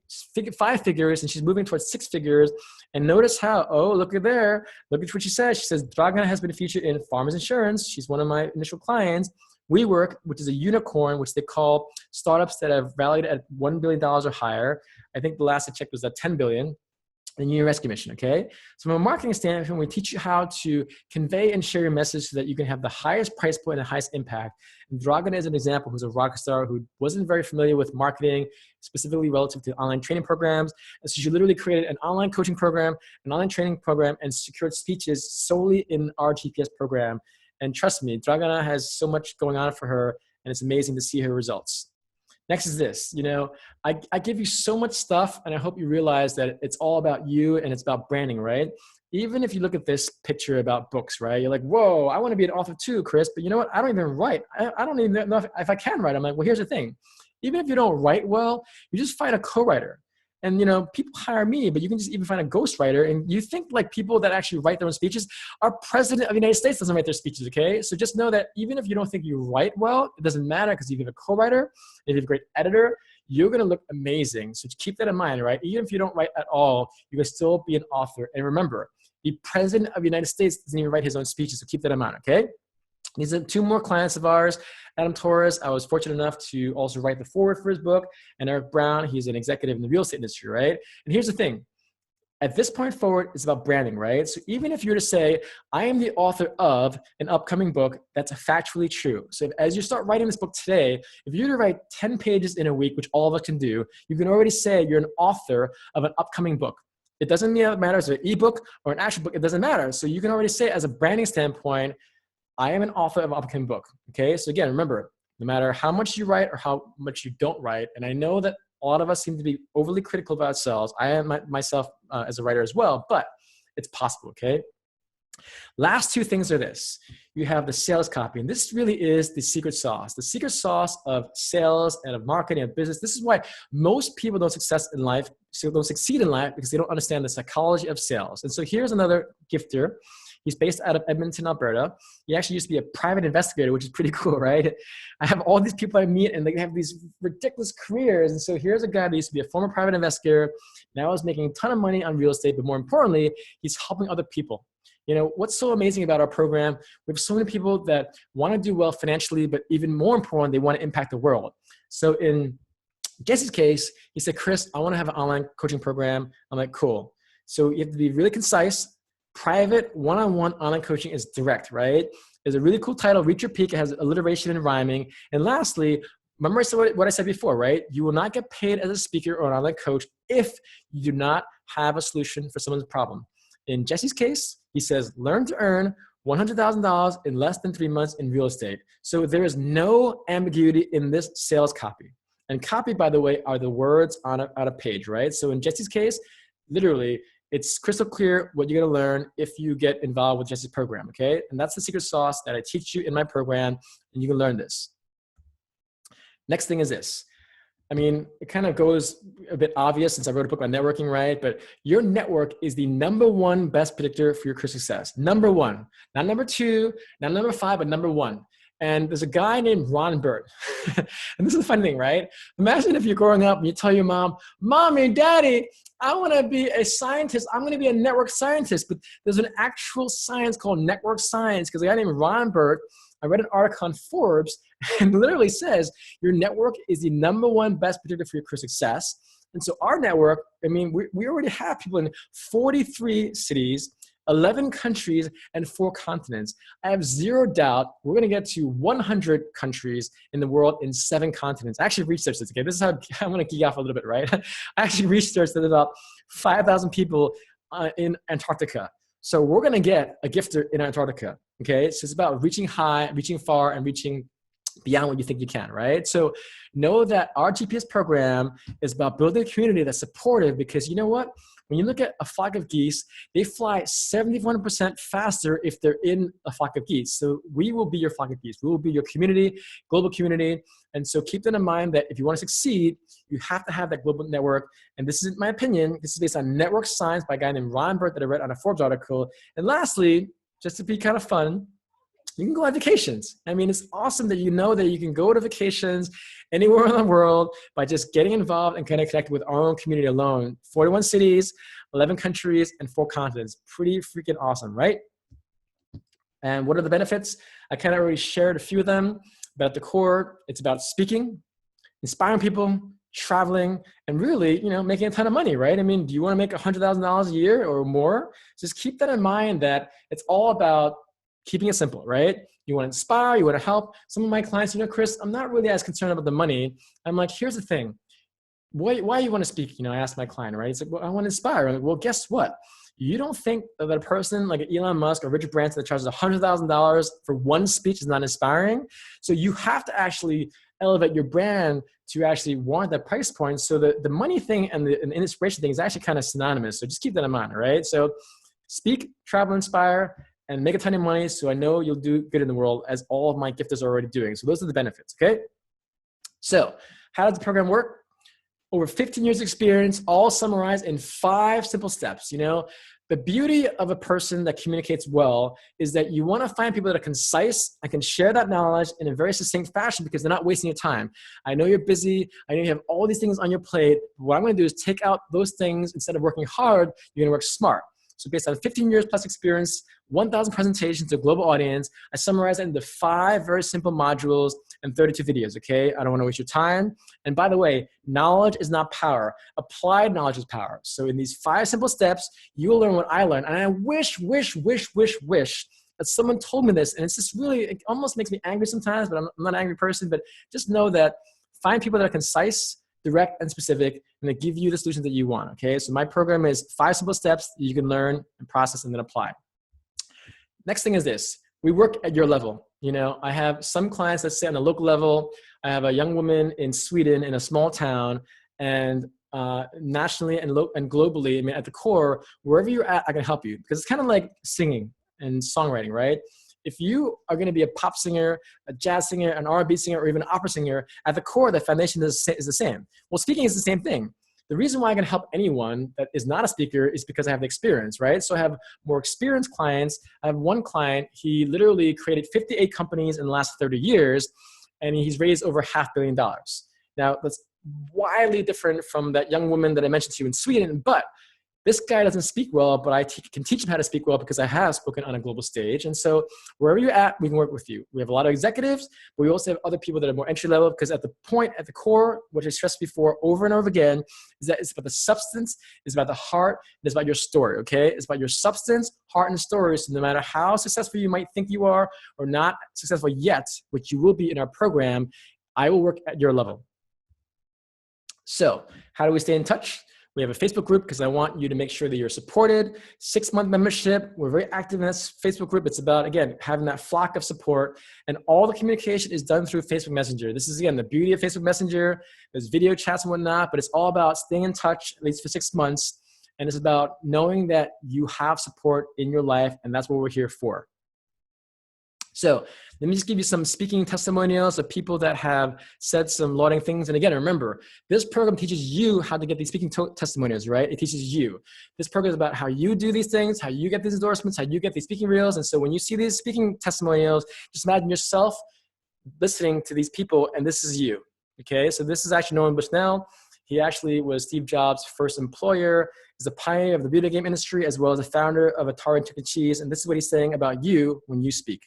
5 figures, and she's moving towards 6 figures. And notice how, oh, look at there. Look at what she says. She says, Dragana has been featured in Farmers Insurance. She's one of my initial clients. WeWork, which is a unicorn, which they call startups that have valued at $1 billion or higher. I think the last I checked was at $10 billion. And your rescue mission, okay? So from a marketing standpoint, we teach you how to convey and share your message so that you can have the highest price point and the highest impact. And Dragana is an example who's a rock star who wasn't very familiar with marketing, specifically relative to online training programs. And so she literally created an online coaching program, an online training program, and secured speeches solely in our GPS program. And trust me, Dragana has so much going on for her, and it's amazing to see her results. Next is this, you know, I give you so much stuff, and I hope you realize that it's all about you and it's about branding, right? Even if you look at this picture about books, right? You're like, whoa, I want to be an author too, Chris, but you know what? I don't even write. I don't even know if I can write. I'm like, well, here's the thing. Even if you don't write well, you just find a co-writer. And, you know, people hire me, but you can just even find a ghostwriter. And you think like people that actually write their own speeches, our president of the United States doesn't write their speeches, okay? So just know that even if you don't think you write well, it doesn't matter because you have a co-writer, if you have a great editor, you're gonna look amazing. So just keep that in mind, right? Even if you don't write at all, you can still be an author. And remember, the president of the United States doesn't even write his own speeches, so keep that in mind, okay? These are 2 more clients of ours. Adam Torres, I was fortunate enough to also write the foreword for his book. And Eric Brown, he's an executive in the real estate industry, right? And here's the thing. At this point forward, it's about branding, right? So even if you were to say, I am the author of an upcoming book, that's factually true. So as you start writing this book today, if you were to write 10 pages in a week, which all of us can do, you can already say you're an author of an upcoming book. It doesn't matter if it's an ebook or an actual book, it doesn't matter. So you can already say as a branding standpoint, I am an author of an upcoming book, okay? So again, remember, no matter how much you write or how much you don't write, and I know that a lot of us seem to be overly critical of ourselves. I am myself as a writer as well, but it's possible, okay? Last 2 things are this. You have the sales copy, and this really is the secret sauce of sales and of marketing and business. This is why most people don't succeed in life because they don't understand the psychology of sales. And so here's another gifter. He's based out of Edmonton, Alberta. He actually used to be a private investigator, which is pretty cool, right? I have all these people I meet, and they have these ridiculous careers. And so here's a guy that used to be a former private investigator. Now is making a ton of money on real estate, but more importantly, he's helping other people. You know, what's so amazing about our program, we have so many people that want to do well financially, but even more important, they want to impact the world. So in Jesse's case, he said, Chris, I want to have an online coaching program. I'm like, cool. So you have to be really concise. Private one-on-one online coaching is direct, right? There's a really cool title, Reach Your Peak. It has alliteration and rhyming. And lastly, remember what I said before, right? You will not get paid as a speaker or an online coach if you do not have a solution for someone's problem. In Jesse's case, he says, learn to earn $100,000 in less than 3 months in real estate. So there is no ambiguity in this sales copy. And copy, by the way, are the words on a page, right? So in Jesse's case, literally, it's crystal clear what you're going to learn if you get involved with Jesse's program, okay? And that's the secret sauce that I teach you in my program, and you can learn this. Next thing is this. I mean, it kind of goes a bit obvious since I wrote a book on networking, right? But your network is the #1 best predictor for your career success. #1, not #2, not #5, but #1. And there's a guy named Ron Burt. And this is the funny thing, right? Imagine if you're growing up and you tell your mom, Mommy, Daddy, I want to be a scientist. I'm going to be a network scientist. But there's an actual science called network science because a guy named Ron Burt, I read an article on Forbes and literally says your network is the #1 best predictor for your career success. And so our network, I mean, we already have people in 43 cities, 11 countries, and 4 continents. I have zero doubt we're going to get to 100 countries in the world in 7 continents. I actually researched this. Okay, this is how I'm going to geek off a little bit, right? I actually researched that about 5,000 people in Antarctica. So we're going to get a gifter in Antarctica. Okay, so it's about reaching high, reaching far, and reaching beyond what you think you can, right? So know that our GPS program is about building a community that's supportive because you know what? When you look at a flock of geese, they fly 71% faster if they're in a flock of geese. So we will be your flock of geese. We will be your community, global community. And so keep that in mind that if you want to succeed, you have to have that global network. And this isn't my opinion. This is based on network science by a guy named Ron Burt that I read on a Forbes article. And lastly, just to be kind of fun, You can go on vacations. I mean, it's awesome that you know that you can go to vacations anywhere in the world by just getting involved and kind of connect with our own community alone. 41 cities, 11 countries, and 4 continents. Pretty freaking awesome, right? And what are the benefits? I kind of already shared a few of them, but at the core, it's about speaking, inspiring people, traveling, and really, making a ton of money, right? I mean, do you want to make $100,000 a year or more? Just keep that in mind, that it's all about keeping it simple, right? You want to inspire, you want to help. Some of my clients, Chris, I'm not really as concerned about the money. I'm like, here's the thing. Why you want to speak? I asked my client, right? He's like, well, I want to inspire. I'm like, well, guess what? You don't think that a person like Elon Musk or Richard Branson that charges $100,000 for one speech is not inspiring? So you have to actually elevate your brand to actually warrant that price point. So the money thing and the inspiration thing is actually kind of synonymous. So just keep that in mind, all right? So speak, travel, inspire, and make a ton of money. So I know you'll do good in the world, as all of my gifters are already doing. So those are the benefits, okay? So how does the program work? Over 15 years experience, all summarized in 5 simple steps. The beauty of a person that communicates well is that you want to find people that are concise and can share that knowledge in a very succinct fashion, because they're not wasting your time. I know you're busy. I know you have all these things on your plate. What I'm going to do is take out those things. Instead of working hard, you're going to work smart. So based on 15 years plus experience, 1,000 presentations to a global audience, I summarize it into 5 very simple modules and 32 videos, okay? I don't want to waste your time. And by the way, knowledge is not power. Applied knowledge is power. So in these 5 simple steps, you will learn what I learned. And I wish that someone told me this. And it's just really, it almost makes me angry sometimes, but I'm not an angry person. But just know that find people that are concise, direct, and specific, and they give you the solutions that you want, okay? So my program is 5 simple steps that you can learn and process and then apply. Next thing is this. We work at your level. I have some clients that sit on a local level. I have a young woman in Sweden in a small town, and nationally and globally, I mean, at the core, wherever you're at, I can help you, because it's kind of like singing and songwriting, right? If you are going to be a pop singer, a jazz singer, an R&B singer, or even an opera singer, at the core, the foundation is the same. Well, speaking is the same thing. The reason why I can help anyone that is not a speaker is because I have the experience, right? So I have more experienced clients. I have one client, he literally created 58 companies in the last 30 years, and he's raised over $500 million. Now, that's wildly different from that young woman that I mentioned to you in Sweden, but this guy doesn't speak well, but I can teach him how to speak well because I have spoken on a global stage. And so wherever you're at, we can work with you. We have a lot of executives, but we also have other people that are more entry level, because at the core, what I stressed before over and over again, is that it's about the substance, it's about the heart, it's about your story, okay? It's about your substance, heart, and story. So no matter how successful you might think you are or not successful yet, which you will be in our program, I will work at your level. So how do we stay in touch? We have a Facebook group because I want you to make sure that you're supported. 6-month membership. We're very active in this Facebook group. It's about, again, having that flock of support. And all the communication is done through Facebook Messenger. This is, again, the beauty of Facebook Messenger. There's video chats and whatnot, but it's all about staying in touch, at least for 6 months. And it's about knowing that you have support in your life, and that's what we're here for. So let me just give you some speaking testimonials of people that have said some lauding things. And again, remember, this program teaches you how to get these speaking testimonials, right? It teaches you. This program is about how you do these things, how you get these endorsements, how you get these speaking reels. And so when you see these speaking testimonials, just imagine yourself listening to these people, and this is you, okay? So this is actually Nolan Bushnell. He actually was Steve Jobs' first employer. He's a pioneer of the video game industry, as well as the founder of Atari and Chuck E. Cheese. And this is what he's saying about you when you speak.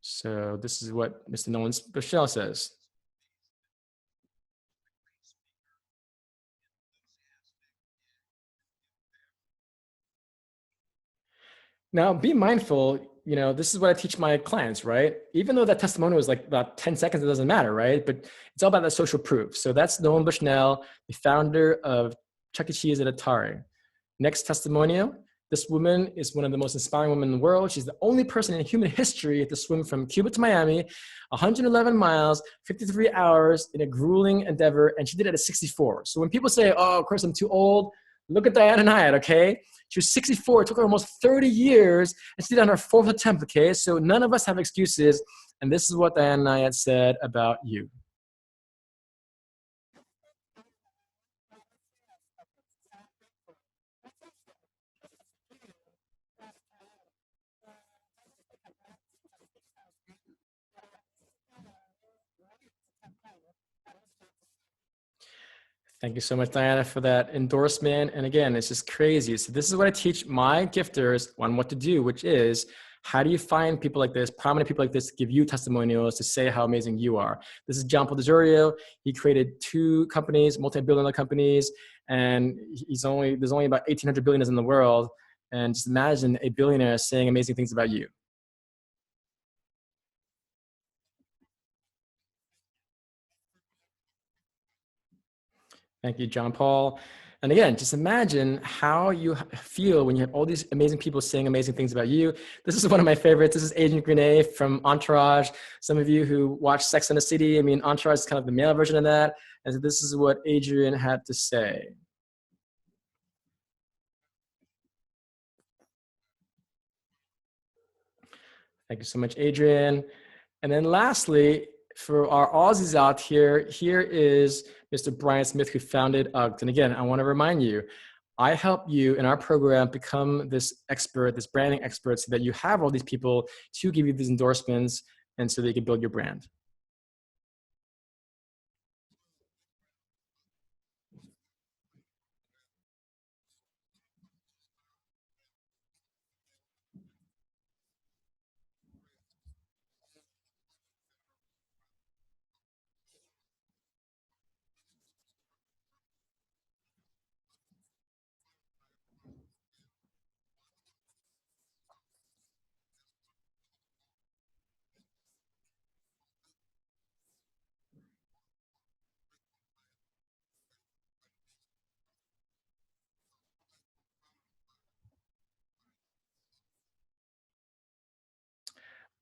So this is what Mr. Nolan Bushnell says. Now, be mindful, this is what I teach my clients, right? Even though that testimonial was like about 10 seconds, it doesn't matter, right? But it's all about that social proof. So that's Nolan Bushnell, the founder of Chuck E. Cheese and Atari. Next testimonial. This woman is one of the most inspiring women in the world. She's the only person in human history to swim from Cuba to Miami, 111 miles, 53 hours in a grueling endeavor, and she did it at 64. So when people say, oh, Chris, I'm too old, look at Diana Nyad, okay? She was 64. It took her almost 30 years, and she did it on her 4th attempt, okay? So none of us have excuses, and this is what Diana Nyad said about you. Thank you so much, Diana, for that endorsement. And again, it's just crazy. So this is what I teach my gifters on what to do, which is how do you find people like this, prominent people like this, to give you testimonials to say how amazing you are. This is John Paul DeJoria. He created 2 companies, multi-billion-dollar companies, and there's only about 1,800 billionaires in the world. And just imagine a billionaire saying amazing things about you. Thank you, John Paul. And again, just imagine how you feel when you have all these amazing people saying amazing things about you. This is one of my favorites. This is Adrian Grenier from Entourage. Some of you who watch Sex and the City, I mean, Entourage is kind of the male version of that. And so this is what Adrian had to say. Thank you so much, Adrian. And then lastly, for our Aussies out here, here is Mr. Brian Smith, who founded UGG. And again, I want to remind you, I help you in our program become this expert, this branding expert, so that you have all these people to give you these endorsements and so that you can build your brand.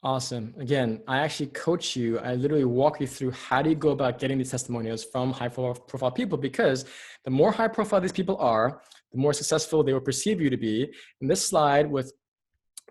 Awesome. Again, I actually coach you. I literally walk you through how do you go about getting these testimonials from high profile people, because the more high profile these people are, the more successful they will perceive you to be. In this slide with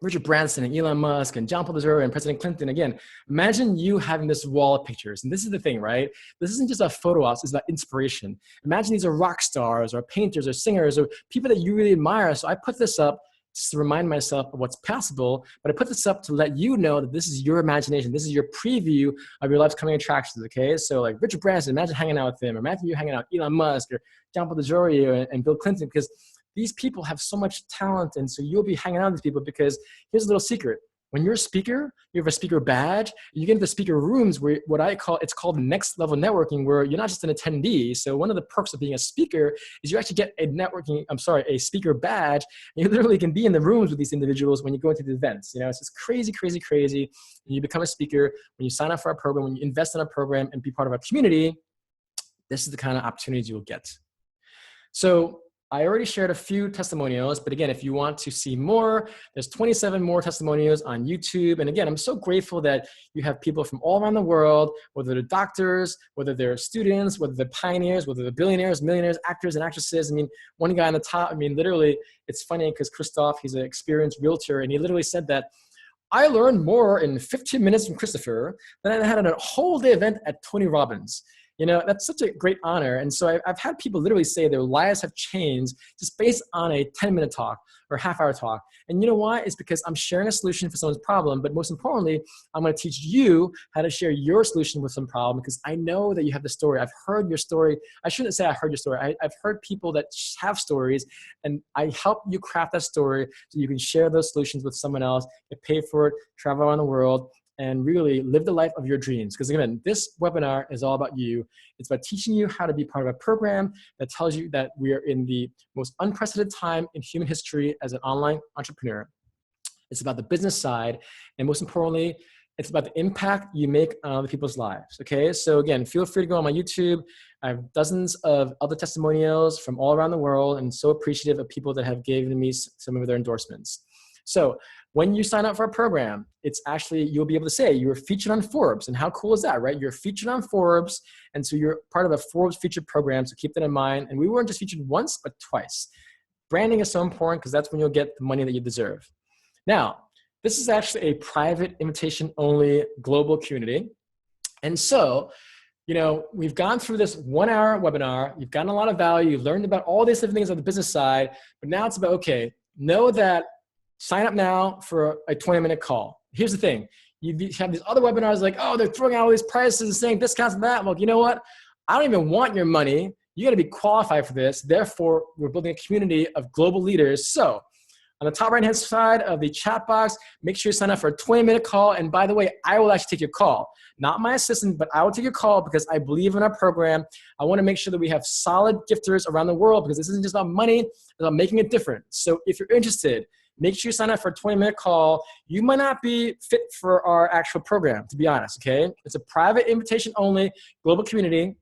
Richard Branson and Elon Musk and John Paul DeJoria and President Clinton, again, imagine you having this wall of pictures. And this is the thing, right? This isn't just about photo ops, it's about inspiration. Imagine these are rock stars or painters or singers or people that you really admire. So I put this up just to remind myself of what's possible, but I put this up to let you know that this is your imagination. This is your preview of your life's coming attractions, okay? So like Richard Branson, imagine hanging out with him, or imagine you hanging out with Elon Musk or John Paul DeJoria and Bill Clinton, because these people have so much talent, and so you'll be hanging out with these people because here's a little secret. When you're a speaker, you have a speaker badge, you get into the speaker rooms where it's called next level networking, where you're not just an attendee. So one of the perks of being a speaker is you actually get a speaker badge, and you literally can be in the rooms with these individuals when you go into the events. You know, it's just crazy, crazy, crazy. When you become a speaker, when you sign up for our program, when you invest in our program and be part of our community, this is the kind of opportunities you'll get. So I already shared a few testimonials, but again, if you want to see more, there's 27 more testimonials on YouTube. And again, I'm so grateful that you have people from all around the world, whether they're doctors, whether they're students, whether they're pioneers, whether they're billionaires, millionaires, actors and actresses. I mean, one guy on the top, I mean, literally, it's funny because Christoph, he's an experienced realtor, and he literally said that, I learned more in 15 minutes from Christopher than I had at a whole day event at Tony Robbins. You know, that's such a great honor. And so I've had people literally say their lives have changed just based on a 10-minute talk or half-hour talk. And you know why? It's because I'm sharing a solution for someone's problem, but most importantly, I'm going to teach you how to share your solution with some problem, because I know that you have the story. I've heard your story. I shouldn't say I heard your story. I've heard people that have stories, and I help you craft that story so you can share those solutions with someone else, get paid for it, travel around the world, and really live the life of your dreams. Because again, this webinar is all about you. It's about teaching you how to be part of a program that tells you that we are in the most unprecedented time in human history as an online entrepreneur. It's about the business side, and most importantly, it's about the impact you make on other people's lives, okay? So again, feel free to go on my YouTube. I have dozens of other testimonials from all around the world, and so appreciative of people that have given me some of their endorsements. So when you sign up for a program, it's actually, you'll be able to say you're featured on Forbes. And how cool is that, right? You're featured on Forbes. And so you're part of a Forbes featured program. So keep that in mind. And we weren't just featured once, but twice. Branding is so important because that's when you'll get the money that you deserve. Now, this is actually a private invitation only global community. And so, you know, we've gone through this 1 hour webinar. You've gotten a lot of value. You've learned about all these different things on the business side. But now it's about, okay, know that sign up now for a 20-minute call. Here's the thing. You have these other webinars like, oh, they're throwing out all these prices and saying discounts and that. Well, you know what? I don't even want your money. You got to be qualified for this. Therefore, we're building a community of global leaders. So on the top right-hand side of the chat box, make sure you sign up for a 20-minute call. And by the way, I will actually take your call. Not my assistant, but I will take your call because I believe in our program. I want to make sure that we have solid gifters around the world because this isn't just about money, it's about making it different. So if you're interested, make sure you sign up for a 20-minute call. You might not be fit for our actual program, to be honest, okay? It's a private invitation-only global community.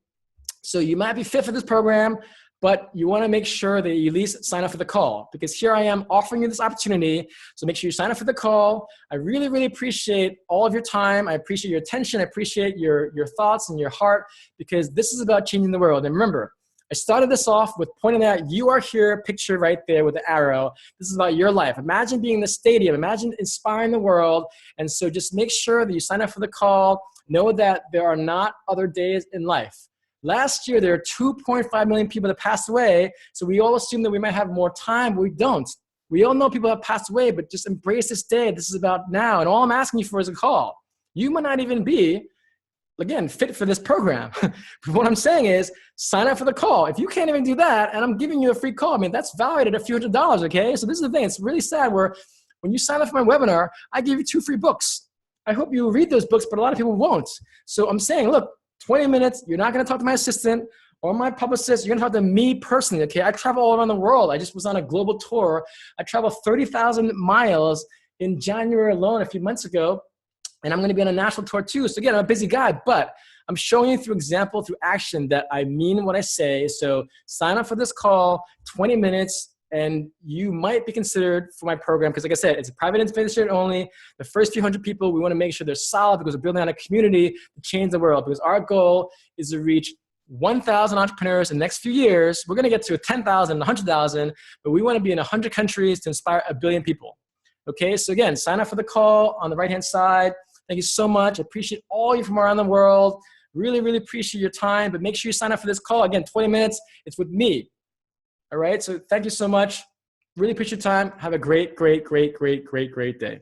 So you might be fit for this program, but you want to make sure that you at least sign up for the call because here I am offering you this opportunity. So make sure you sign up for the call. I really, really appreciate all of your time. I appreciate your attention. I appreciate your thoughts and your heart because this is about changing the world. And remember, I started this off with pointing out you are here, picture right there with the arrow. This is about your life. Imagine being in the stadium. Imagine inspiring the world. And so just make sure that you sign up for the call. Know that there are not other days in life. Last year, there were 2.5 million people that passed away, so we all assume that we might have more time, but we don't. We all know people have passed away, but just embrace this day. This is about now, and all I'm asking you for is a call. You might not even be, again, fit for this program. But what I'm saying is sign up for the call. If you can't even do that, and I'm giving you a free call, I mean, that's valued at a few $100s, okay? So this is the thing. It's really sad where when you sign up for my webinar, I give you 2 free books. I hope you read those books, but a lot of people won't. So I'm saying, look, 20 minutes, you're not going to talk to my assistant or my publicist. You're going to talk to me personally, okay? I travel all around the world. I just was on a global tour. I traveled 30,000 miles in January alone a few months ago, and I'm going to be on a national tour too. So again, I'm a busy guy, but I'm showing you through example, through action that I mean what I say. So sign up for this call, 20 minutes, and you might be considered for my program because like I said, it's a private invitation only. The first few hundred people, we want to make sure they're solid because we're building on a community to change the world because our goal is to reach 1,000 entrepreneurs in the next few years. We're going to get to 10,000, 100,000, but we want to be in 100 countries to inspire 1 billion people. Okay, so again, sign up for the call on the right-hand side. Thank you so much. I appreciate all you from around the world. Really, really appreciate your time, but make sure you sign up for this call. Again, 20 minutes, it's with me. All right, so thank you so much. Really appreciate your time. Have a great, great, great, great, great, great day.